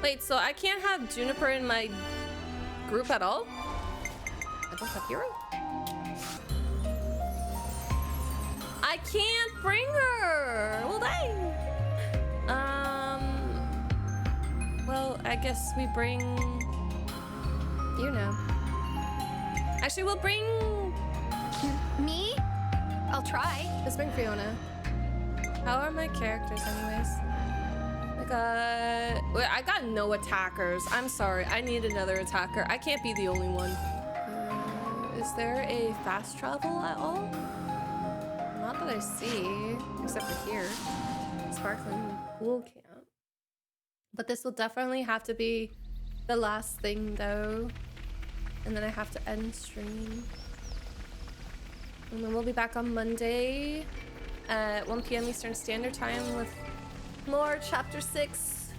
Wait, so I can't have Juniper in my group at all? I don't have hero? I can't bring her! Well, dang! Well, I guess we bring... You know. Actually, we'll bring... Me? I'll try. Let's bring Fiona. How are my characters anyways? I got no attackers. I'm sorry. I need another attacker. I can't be the only one. Is there a fast travel at all? Not that I see, except for here. Sparkling Pool Camp. But this will definitely have to be the last thing though. And then I have to end stream. And then we'll be back on Monday at 1 p.m. Eastern Standard Time with more Chapter 6.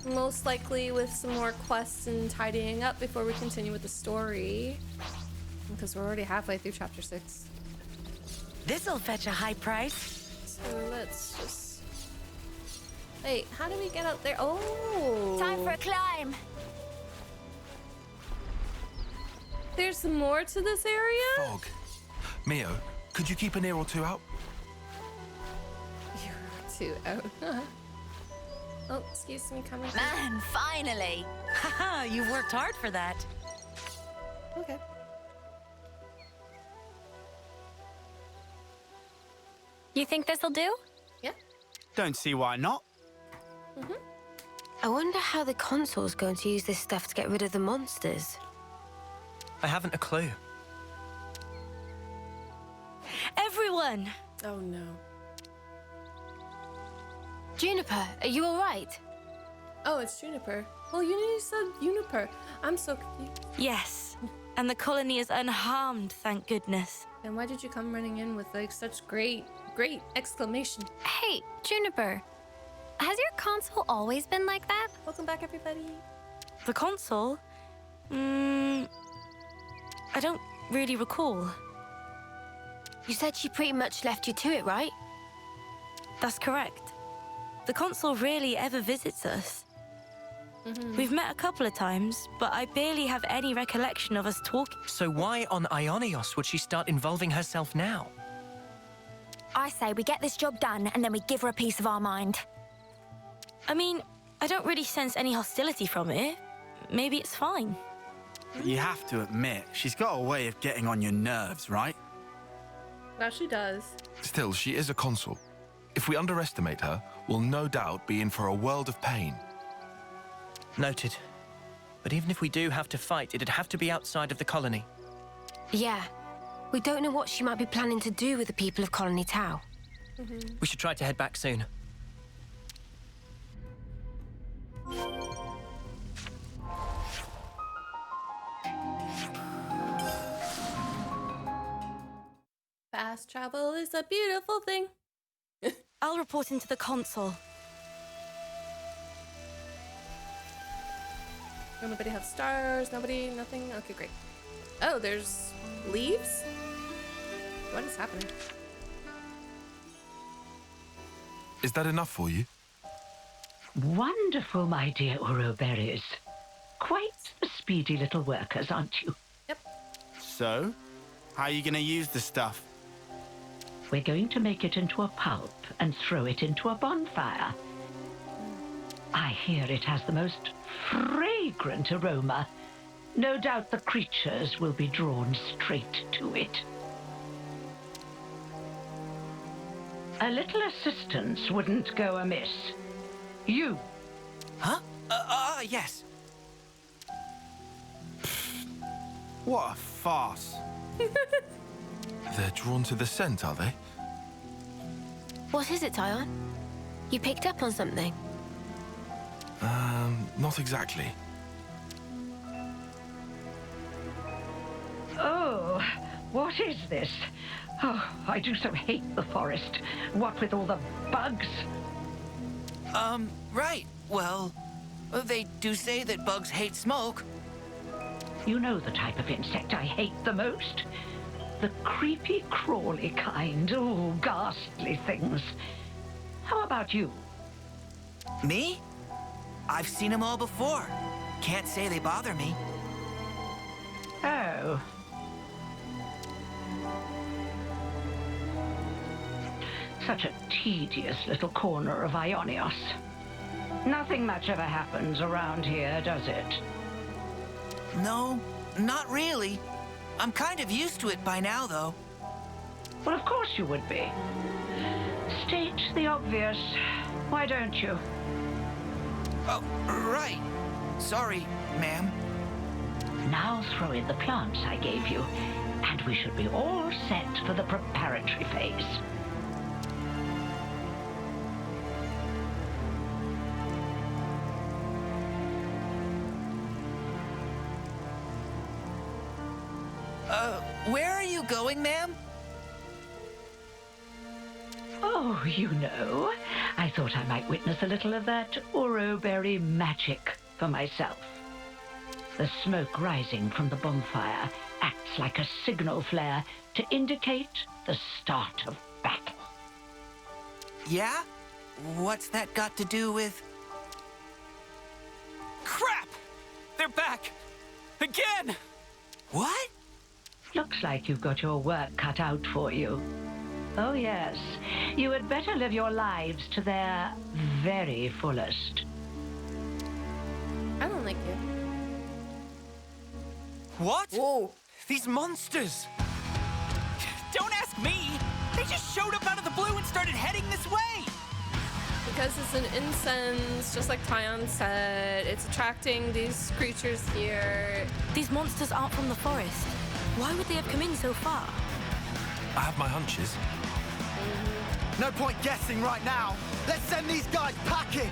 Most likely with some more quests and tidying up before we continue with the story. Because we're already halfway through Chapter 6. This'll fetch a high price. So let's just... Wait, how do we get out there? Oh! Time for a climb. There's more to this area? Fog. Mio, could you keep an ear or two out? You're too out. Oh, excuse me, coming. Man, finally. Haha, you worked hard for that. Okay. You think this'll do? Yeah. Don't see why not. I wonder how the Consul's going to use this stuff to get rid of the monsters. I haven't a clue. Everyone! Oh no. Juniper, are you all right? Oh, it's Juniper. Well, you said Juniper. I'm so confused. Yes, and the colony is unharmed, thank goodness. And why did you come running in with like such great exclamation? Hey, Juniper. Has your Consul always been like that? Welcome back, everybody. The Consul? I don't really recall. You said she pretty much left you to it, right? That's correct. The Consul rarely ever visits us. We've met a couple of times, but I barely have any recollection of us talking. So why on Ionios would she start involving herself now? I say we get this job done and then we give her a piece of our mind. I mean, I don't really sense any hostility from it. Maybe it's fine. You have to admit, she's got a way of getting on your nerves, right? Now she does. Still, she is a consul. If we underestimate her, we'll no doubt be in for a world of pain. Noted. But even if we do have to fight, it'd have to be outside of the colony. Yeah. We don't know what she might be planning to do with the people of Colony Tau. We should try to head back soon. Fast travel is a beautiful thing. I'll report into the Consul. Nobody have stars? Nobody? Nothing? Okay, great. Oh, there's leaves? What is happening? Is that enough for you? Wonderful, my dear Uroberries. Quite the speedy little workers, aren't you? Yep. So, how are you going to use the stuff? We're going to make it into a pulp and throw it into a bonfire. I hear it has the most fragrant aroma. No doubt the creatures will be drawn straight to it. A little assistance wouldn't go amiss. You. Huh? Yes. What a farce. They're drawn to the scent, are they? What is it, Tyon? You picked up on something? Not exactly. Oh, what is this? Oh, I do so hate the forest. What with all the bugs? Right. Well, they do say that bugs hate smoke. You know the type of insect I hate the most? The creepy, crawly kind. Oh, ghastly things. How about you? Me? I've seen them all before. Can't say they bother me. Oh. Such a tedious little corner of Ionios. Nothing much ever happens around here, does it? No, not really. I'm kind of used to it by now, though. Well, of course you would be. State the obvious. Why don't you? Oh, right. Sorry, ma'am. Now throw in the plants I gave you, and we should be all set for the preparatory phase. Where are you going, ma'am? Oh, you know, I thought I might witness a little of that Uroberry magic for myself. The smoke rising from the bonfire acts like a signal flare to indicate the start of battle. Yeah? What's that got to do with... Crap! They're back! Again! What? Looks like you've got your work cut out for you. Oh, yes. You had better live your lives to their very fullest. I don't like you. What? Whoa. These monsters! Don't ask me! They just showed up out of the blue and started heading this way! Because it's an incense, just like Tyon said. It's attracting these creatures here. These monsters aren't from the forest. Why would they have come in so far? I have my hunches. No point guessing right now. Let's send these guys packing!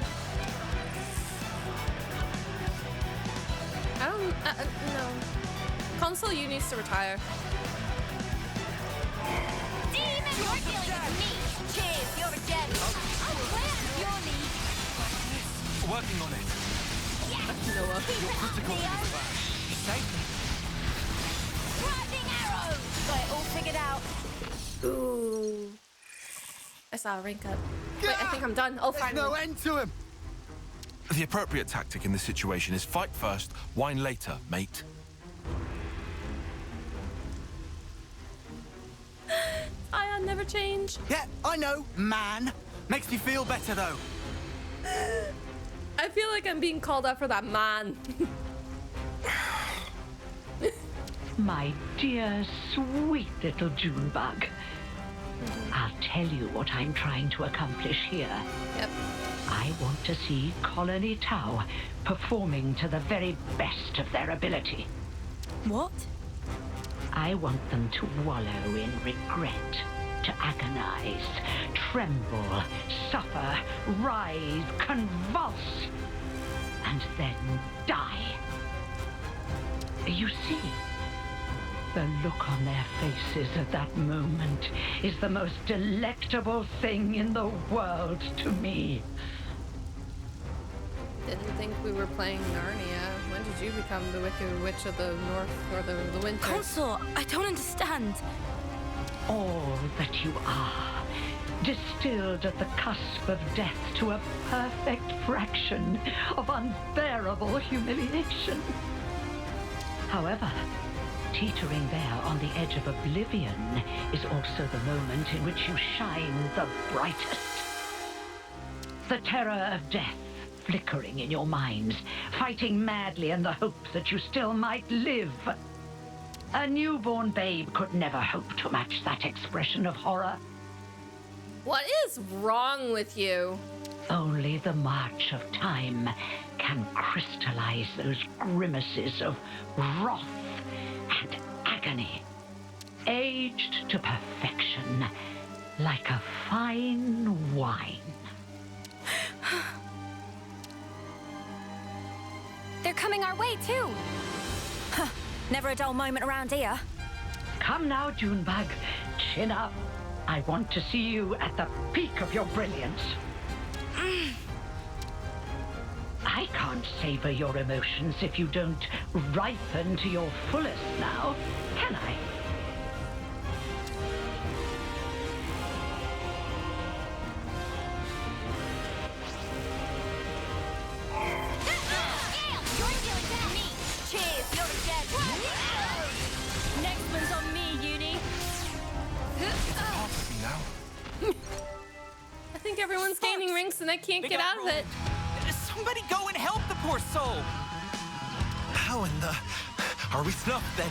I don't... no. Consul, you needs to retire. Demon, you're dealing with me. Cheers, you're a gem. I'm way out of your league. Working on it. Yes. Noah. Keep it up, Leo. You saved me. Riding arrow. Got it all figured out. Ooh. I saw a rank up. Wait, I think I'm done. Oh, There's finally. no end to him! The appropriate tactic in this situation is fight first, whine later, mate. I never change. Yeah, I know, man. Makes me feel better, though. I feel like I'm being called out for that man. My dear, sweet little Junebug. I'll tell you what I'm trying to accomplish here. Yep. I want to see Colony Tau performing to the very best of their ability. What? I want them to wallow in regret, to agonize, tremble, suffer, writhe, convulse, and then die. You see, The look on their faces at that moment is the most delectable thing in the world to me. Didn't think we were playing Narnia. When did you become the Wicked Witch of the North or the Winter? Consul, I don't understand. All that you are, distilled at the cusp of death to a perfect fraction of unbearable humiliation. However, teetering there on the edge of oblivion is also the moment in which you shine the brightest. The terror of death flickering in your minds, fighting madly in the hope that you still might live. A newborn babe could never hope to match that expression of horror. What is wrong with you? Only the march of time can crystallize those grimaces of wrath and agony, aged to perfection like a fine wine. They're coming our way, too. Huh. Never a dull moment around here. Come now, Junebug. Chin up. I want to see you at the peak of your brilliance. I can't savor your emotions if you don't ripen to your fullest now, can I? Next one's on me, Uni. I think everyone's gaining rings and I can't get out of it. Somebody go and help the poor soul. How in the... Are we snuffed then?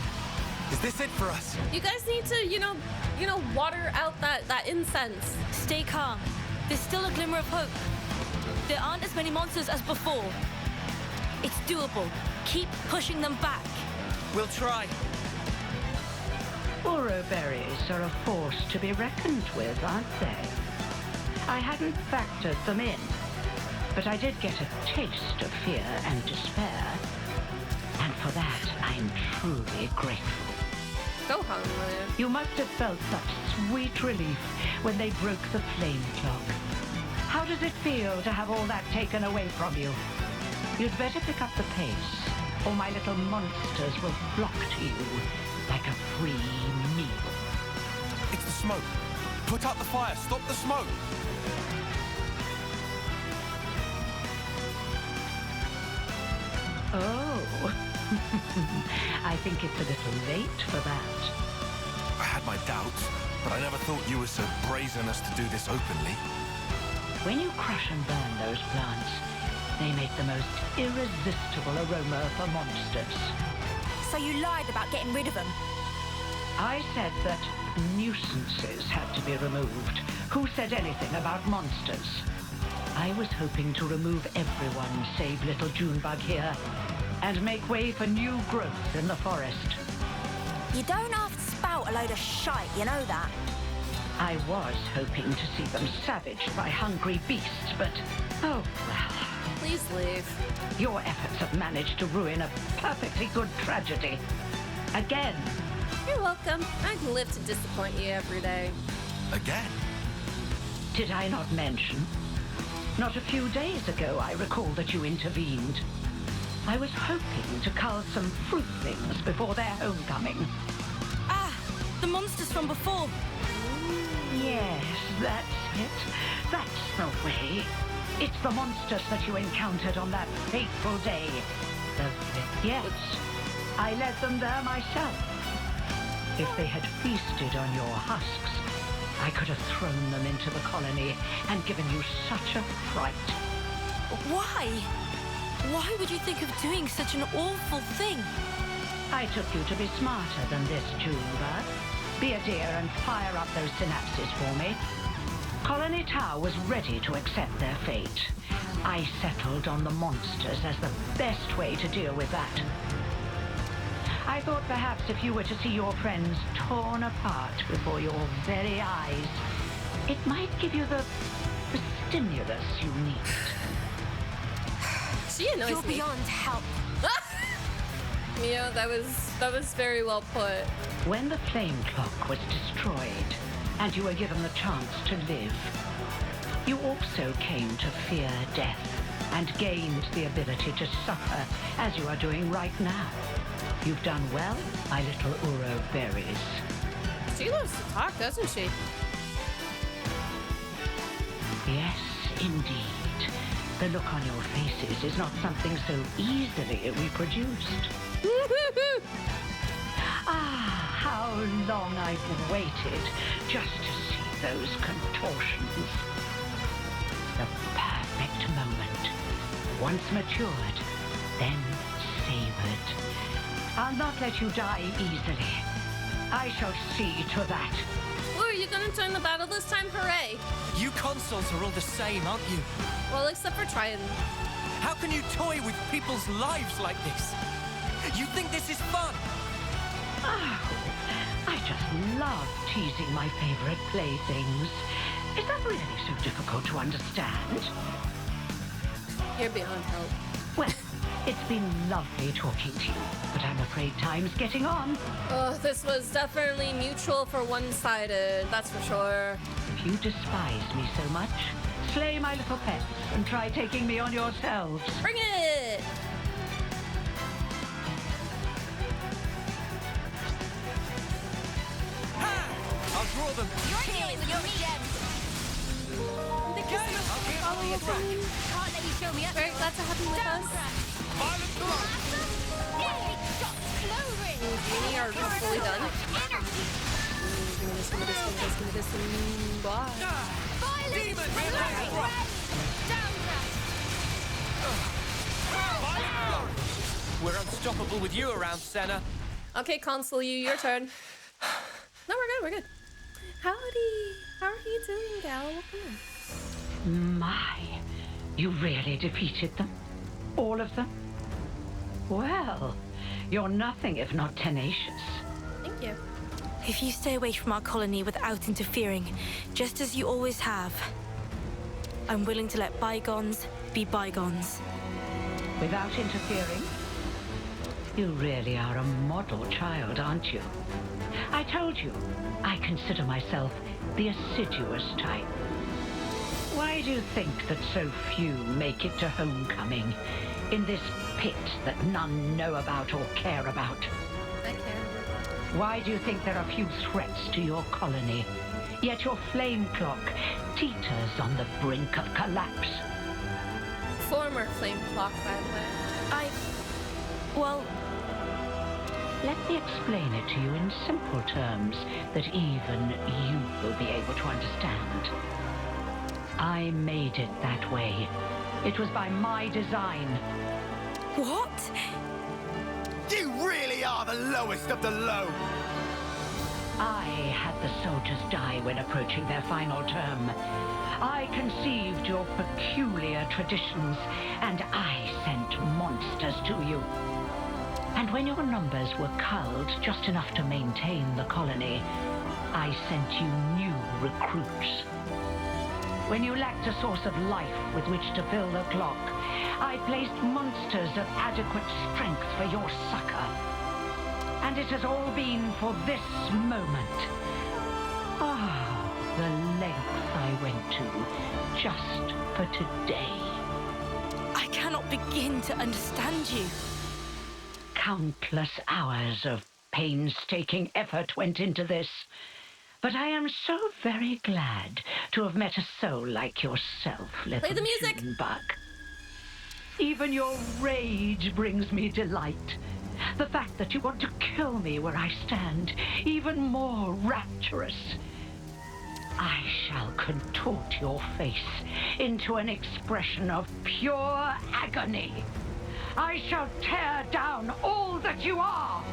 Is this it for us? You guys need to, you know, water out that incense. Stay calm. There's still a glimmer of hope. There aren't as many monsters as before. It's doable. Keep pushing them back. We'll try. Uro berries are a force to be reckoned with, aren't they? I hadn't factored them in, but I did get a taste of fear and despair. And for that, I'm truly grateful. Go home, William. You must have felt such sweet relief when they broke the flame clock. How does it feel to have all that taken away from you? You'd better pick up the pace, or my little monsters will flock to you like a free meal. It's the smoke. Put out the fire. Stop the smoke. Oh, I think it's a little late for that. I had my doubts, but I never thought you were so brazen as to do this openly. When you crush and burn those plants, they make the most irresistible aroma for monsters. So you lied about getting rid of them? I said that nuisances had to be removed. Who said anything about monsters? I was hoping to remove everyone save little Junebug here and make way for new growth in the forest. You don't have to spout a load of shite, you know that? I was hoping to see them savaged by hungry beasts, but oh well. Please leave. Your efforts have managed to ruin a perfectly good tragedy. Again. You're welcome. I can live to disappoint you every day. Again? Did I not mention? Not a few days ago, I recall that you intervened. I was hoping to cull some fruitlings before their homecoming. Ah, the monsters from before. Yes, that's it. That's the way. It's the monsters that you encountered on that fateful day. Yes, I led them there myself. If they had feasted on your husks, I could have thrown them into the colony and given you such a fright. Why? Why would you think of doing such an awful thing? I took you to be smarter than this, Juniper. Be a dear and fire up those synapses for me. Colony Tau was ready to accept their fate. I settled on the monsters as the best way to deal with that. I thought perhaps if you were to see your friends torn apart before your very eyes, it might give you the stimulus you need. She annoys You're me. beyond help. Mio, that was very well put. When the flame clock was destroyed, and you were given the chance to live, you also came to fear death, and gained the ability to suffer, as you are doing right now. You've done well, my little Uro berries. She loves to talk, doesn't she? Yes, indeed. The look on your faces is not something so easily reproduced. Ah, how long I've waited just to see those contortions. The perfect moment. Once matured, then savored. I'll not let you die easily. I shall see to that. Oh, are you gonna join the battle this time? Hooray! You consuls are all the same, aren't you? Well, except for trying. How can you toy with people's lives like this? You think this is fun? Oh, I just love teasing my favorite playthings. Is that really so difficult to understand? You're beyond help. Well, it's been lovely talking to you, but I'm afraid time's getting on. Oh, this was definitely mutual for one-sided, that's for sure. If you despise me so much, slay my little pets and try taking me on yourselves. Bring it! I'll draw them. You're dealing with your gems. Can't let you show me up. Very glad to have you with us. We are fully done. Give me this. Blah. We're unstoppable with you around, Senna. Okay, Consul, your turn. No, we're good. How are you doing, gal? My, you really defeated them? All of them? Well, you're nothing if not tenacious. Thank you. If you stay away from our colony without interfering, just as you always have, I'm willing to let bygones be bygones. Without interfering? You really are a model child, aren't you? I told you, I consider myself the assiduous type. Why do you think that so few make it to homecoming in this pit that none know about or care about? I care. Why do you think there are few threats to your colony, yet your flame clock teeters on the brink of collapse? Former flame clock, by the way. Well... Let me explain it to you in simple terms that even you will be able to understand. I made it that way. It was by my design. What? You really are the lowest of the low! I had the soldiers die when approaching their final term. I conceived your peculiar traditions, and I sent monsters to you. And when your numbers were culled just enough to maintain the colony, I sent you new recruits. When you lacked a source of life with which to fill the clock, I placed monsters of adequate strength for your succor. And it has all been for this moment. Oh, the lengths I went to just for today. I cannot begin to understand you. Countless hours of painstaking effort went into this. But I am so very glad to have met a soul like yourself, little Play the music. Junebug. Even your rage brings me delight. The fact that you want to kill me where I stand, even more rapturous. I shall contort your face into an expression of pure agony. I shall tear down all that you are!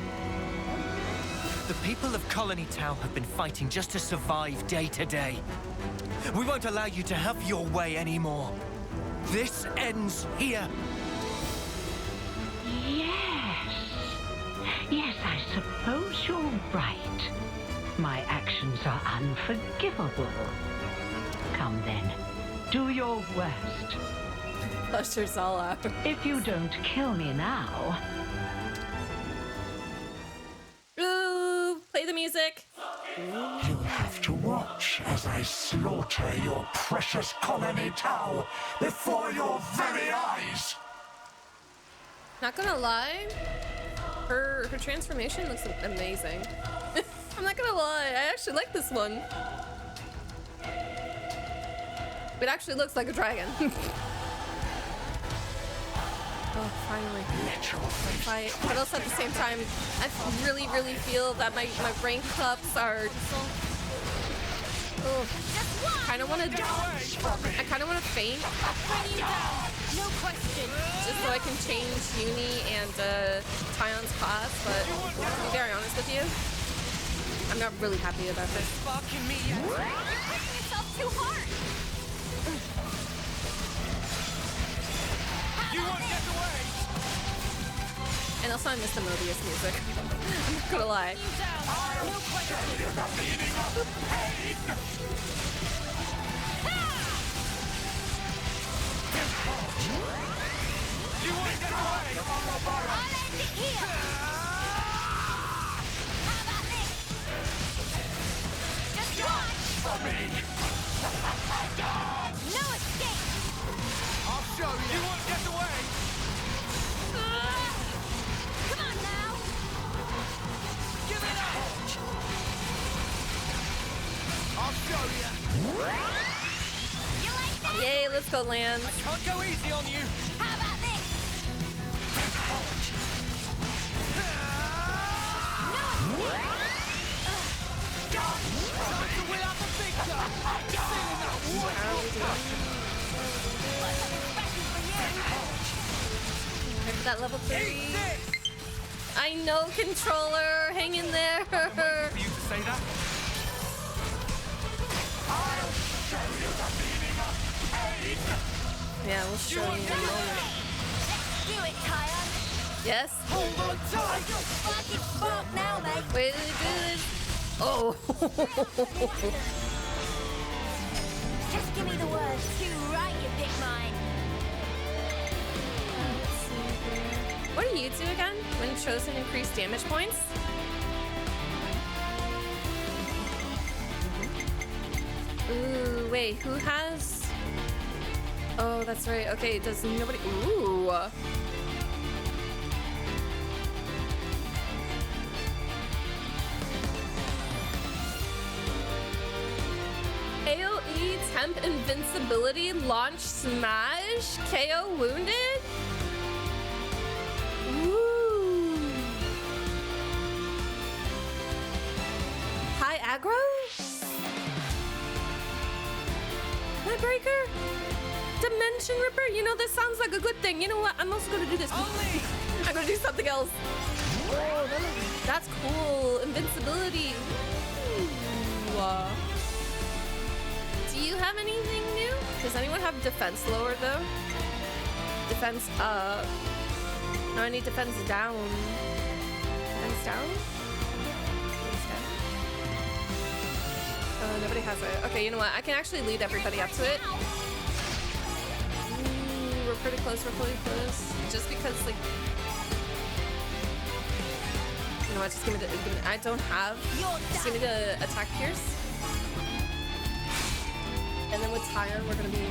The people of Colony Town have been fighting just to survive day to day. We won't allow you to have your way anymore. This ends here. Yes, I suppose you're right. My actions are unforgivable. Come then, do your worst. Flush us all out. If you don't kill me now, You'll have to watch as I slaughter your precious colony Tau before your very eyes. Not gonna lie, her transformation looks amazing. I'm not gonna lie, I actually like this one. It actually looks like a dragon. Oh, finally. Fight. But also at the same time, I really, really feel that my rank ups are. Oh, I kind of want to faint. No question. Just so I can change Uni and Tyon's class, but to be very honest with you, I'm not really happy about this. You're pushing yourself too hard. You won't get away! And also I miss the Moebius music. I'm not gonna lie. You won't get away! I'll end it here. How about this? Just watch. No escape. I'll show you! You won't get away! Come on now. Give it up! I'll show you! You like that? Yay, let's go land. I can't go easy on you! How about this? No escape. Time to win out the big gun! Feeling that Ready for that level 3. I know, controller. Hang in there. For you to say that? I'll show you the meaning of pain. Yeah, we'll show you in a moment. Let's do it, Tyon. Yes. Hold on tight! Fucking spark now, mate. Wait, do this. Oh. Just give me the words to write your big mind. What do you do again? When chosen, increase damage points? Ooh, wait, who has... Oh, that's right. Okay, does nobody... Ooh. AoE, temp invincibility, launch smash, KO wounded? Ooh. High aggro? Nightbreaker? Dimension Ripper? You know, this sounds like a good thing. You know what? I'm also gonna do this. I'm gonna do something else. Oh, that's cool. Invincibility. Ooh. Do you have anything new? Does anyone have defense lower though? Defense up. No, I need defense down. Defense down? Defense down? Oh, nobody has it. Okay, you know what? I can actually lead everybody up to it. Ooh, we're pretty close. We're pretty close. Just because, like... You know what? Just give me the... I don't have... Just give me the attack pierce. And then with Tyon, we're gonna be...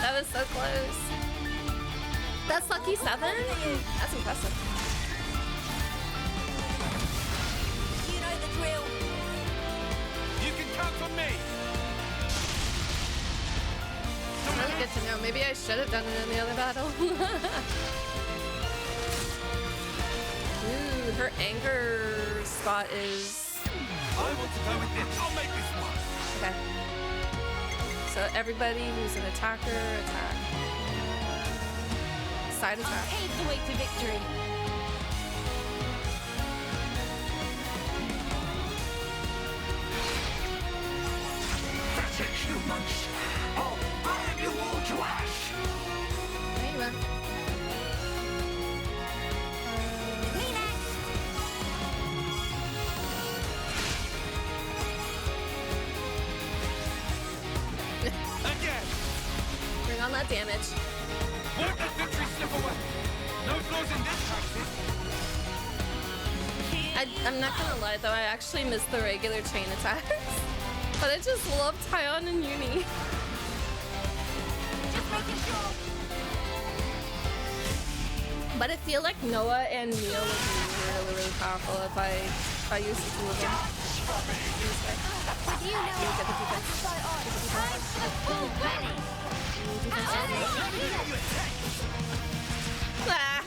That was so close. That's lucky 7? That's impressive. You know the drill. You can count on me! Really good to know. Maybe I should have done it in the other battle. Ooh, her anger spot is... I want to go with this. I'll make this one. Okay. So everybody who's an attacker, attack. Side attack. Pave the way to victory. That's it, humans. I'll burn you all to ash. There you are. Me next. Again! Bring on that damage. Won't let victory slip away! No flaws in this practice! I I'm not gonna lie though, I actually miss the regular chain attacks. But I just love Tyon and Uni. Just making sure. But I feel like Noah and Mio would be really powerful if I used the two of them. With you now, You get the defense. time for the full rally. Ah,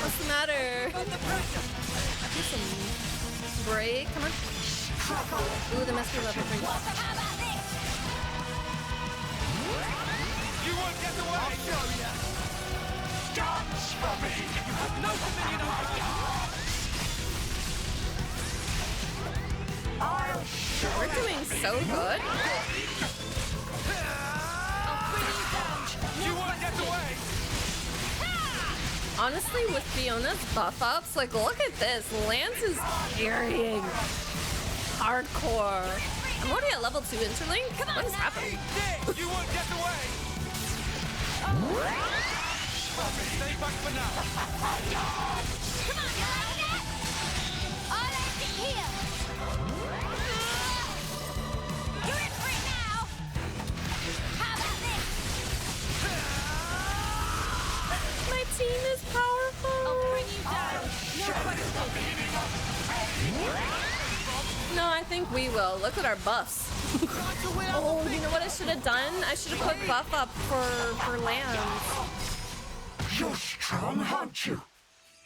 what's the matter? Do some break. Come on. Ooh, the must be level 3. How about this? You won't get away! I'll show you! Dance for me! You have no dominion over us! I'll show We're doing so good. I'll bring you down. You won't get away! Honestly, with Fiona's buff ups, like, look at this. Lance is carrying. Hardcore. I'm already at level 2 interlink. What is happening? You won't get away! Stay back for now. Come on, you like that? I'll end it here. You're in for it now. How about this? My team is powerful. I'll bring you down. No question. No, I think we will. Look at our buffs. Oh, you know what I should have done? I should have put buff up for Lance. You're strong, aren't you?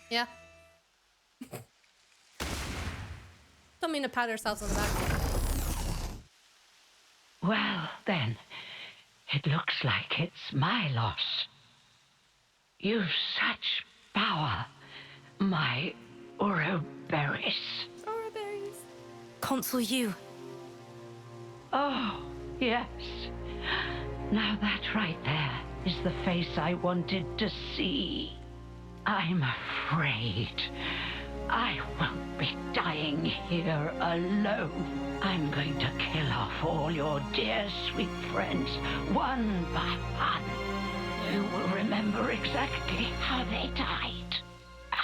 Yeah. Don't mean to pat ourselves on the back. Well, then, it looks like it's my loss. You've such power, my Ouroboros. Consul you. Oh, yes. Now that right there is the face I wanted to see. I'm afraid I won't be dying here alone. I'm going to kill off all your dear sweet friends, one by one. You will remember exactly how they died.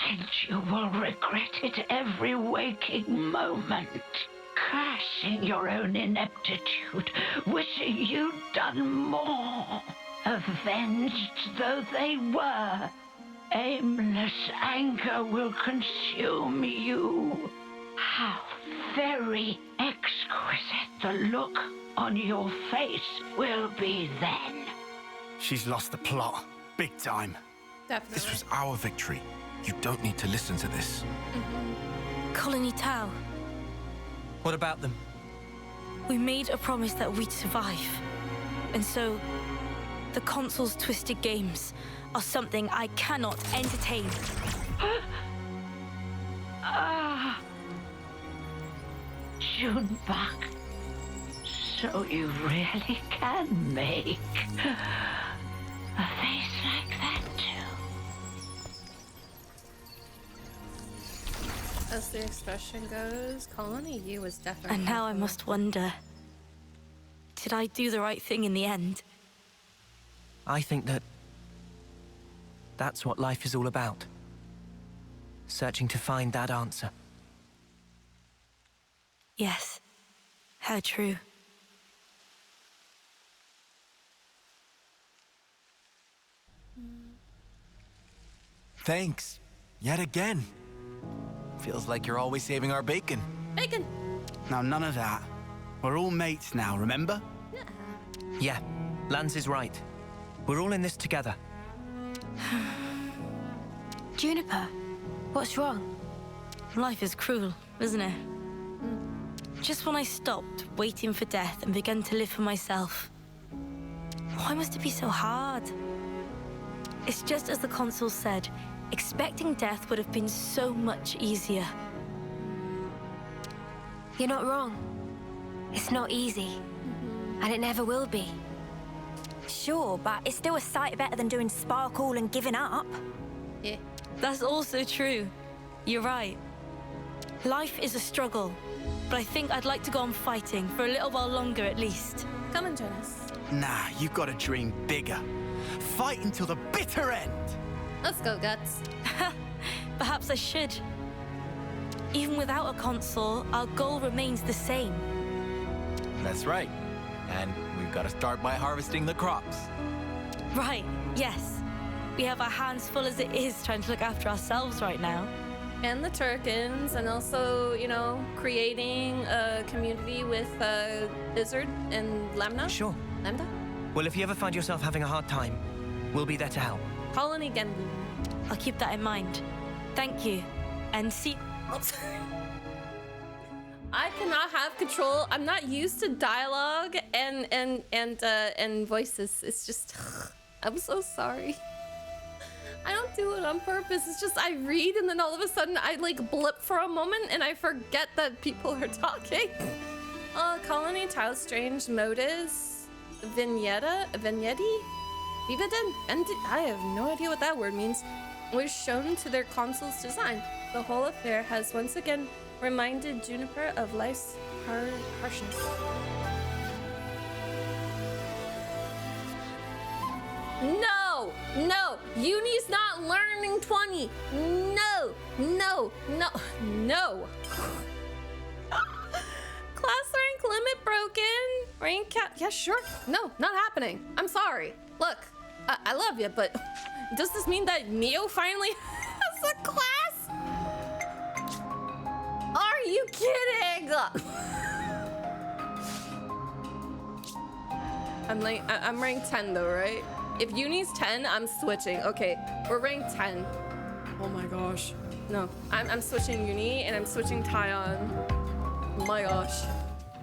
And you will regret it every waking moment. Cursing your own ineptitude, wishing you'd done more. Avenged though they were, aimless anger will consume you. How very exquisite the look on your face will be then. She's lost the plot. Big time. Definitely. This was our victory. You don't need to listen to this. Colony Tau, What about them? we made a promise that we'd survive. And so, the Consul's twisted games are something I cannot entertain. Juniper, so you really can make a face like that too. As the expression goes, Colony U is definitely. And now I must wonder, did I do the right thing in the end? I think that's what life is all about. Searching to find that answer. Yes, how true. Thanks. Yet again. Feels like you're always saving our bacon. Bacon! Now, none of that. We're all mates now, remember? Yeah, Lance is right. We're all in this together. Juniper, what's wrong? Life is cruel, isn't it? Just when I stopped waiting for death and began to live for myself. Why must it be so hard? It's just as the Consul said, expecting death would have been so much easier. You're not wrong. It's not easy. And it never will be. Sure, but it's still a sight better than doing sparkle and giving up. Yeah. That's also true. You're right. Life is a struggle, but I think I'd like to go on fighting for a little while longer at least. Come and join us. Nah, you've got to dream bigger. Fight until the bitter end. Let's go, Guts. Perhaps I should. even without a consul, our goal remains the same. That's right. And we've got to start by harvesting the crops. Right, yes. We have our hands full as it is trying to look after ourselves right now. And the Turkins, and also, you know, creating a community with Izzard and Lambda. Sure. Lambda? Well, if you ever find yourself having a hard time, we'll be there to help. Colony Genbu. I'll keep that in mind. Thank you. And see... Oops. I cannot have control. I'm not used to dialogue and voices. It's just... I'm so sorry. I don't do it on purpose. It's just I read and then all of a sudden I like blip for a moment and I forget that people are talking. Colony Tau Strange Modus Vignetti? Vivaden? And I have no idea what that word means. Was shown to their consul's design. The whole affair has once again reminded Juniper of life's harshness. No! No! Uni's not learning 20! No! No! No! No! Class rank limit broken! Rank cap... Yeah, sure. No, not happening. I'm sorry. Look, I love you, but does this mean that Mio finally has a class? Are you kidding? I'm ranked 10 though, right? If Uni's 10, I'm switching. Okay, we're ranked 10. Oh my gosh. No, I'm switching Uni and I'm switching Taion. Oh my gosh.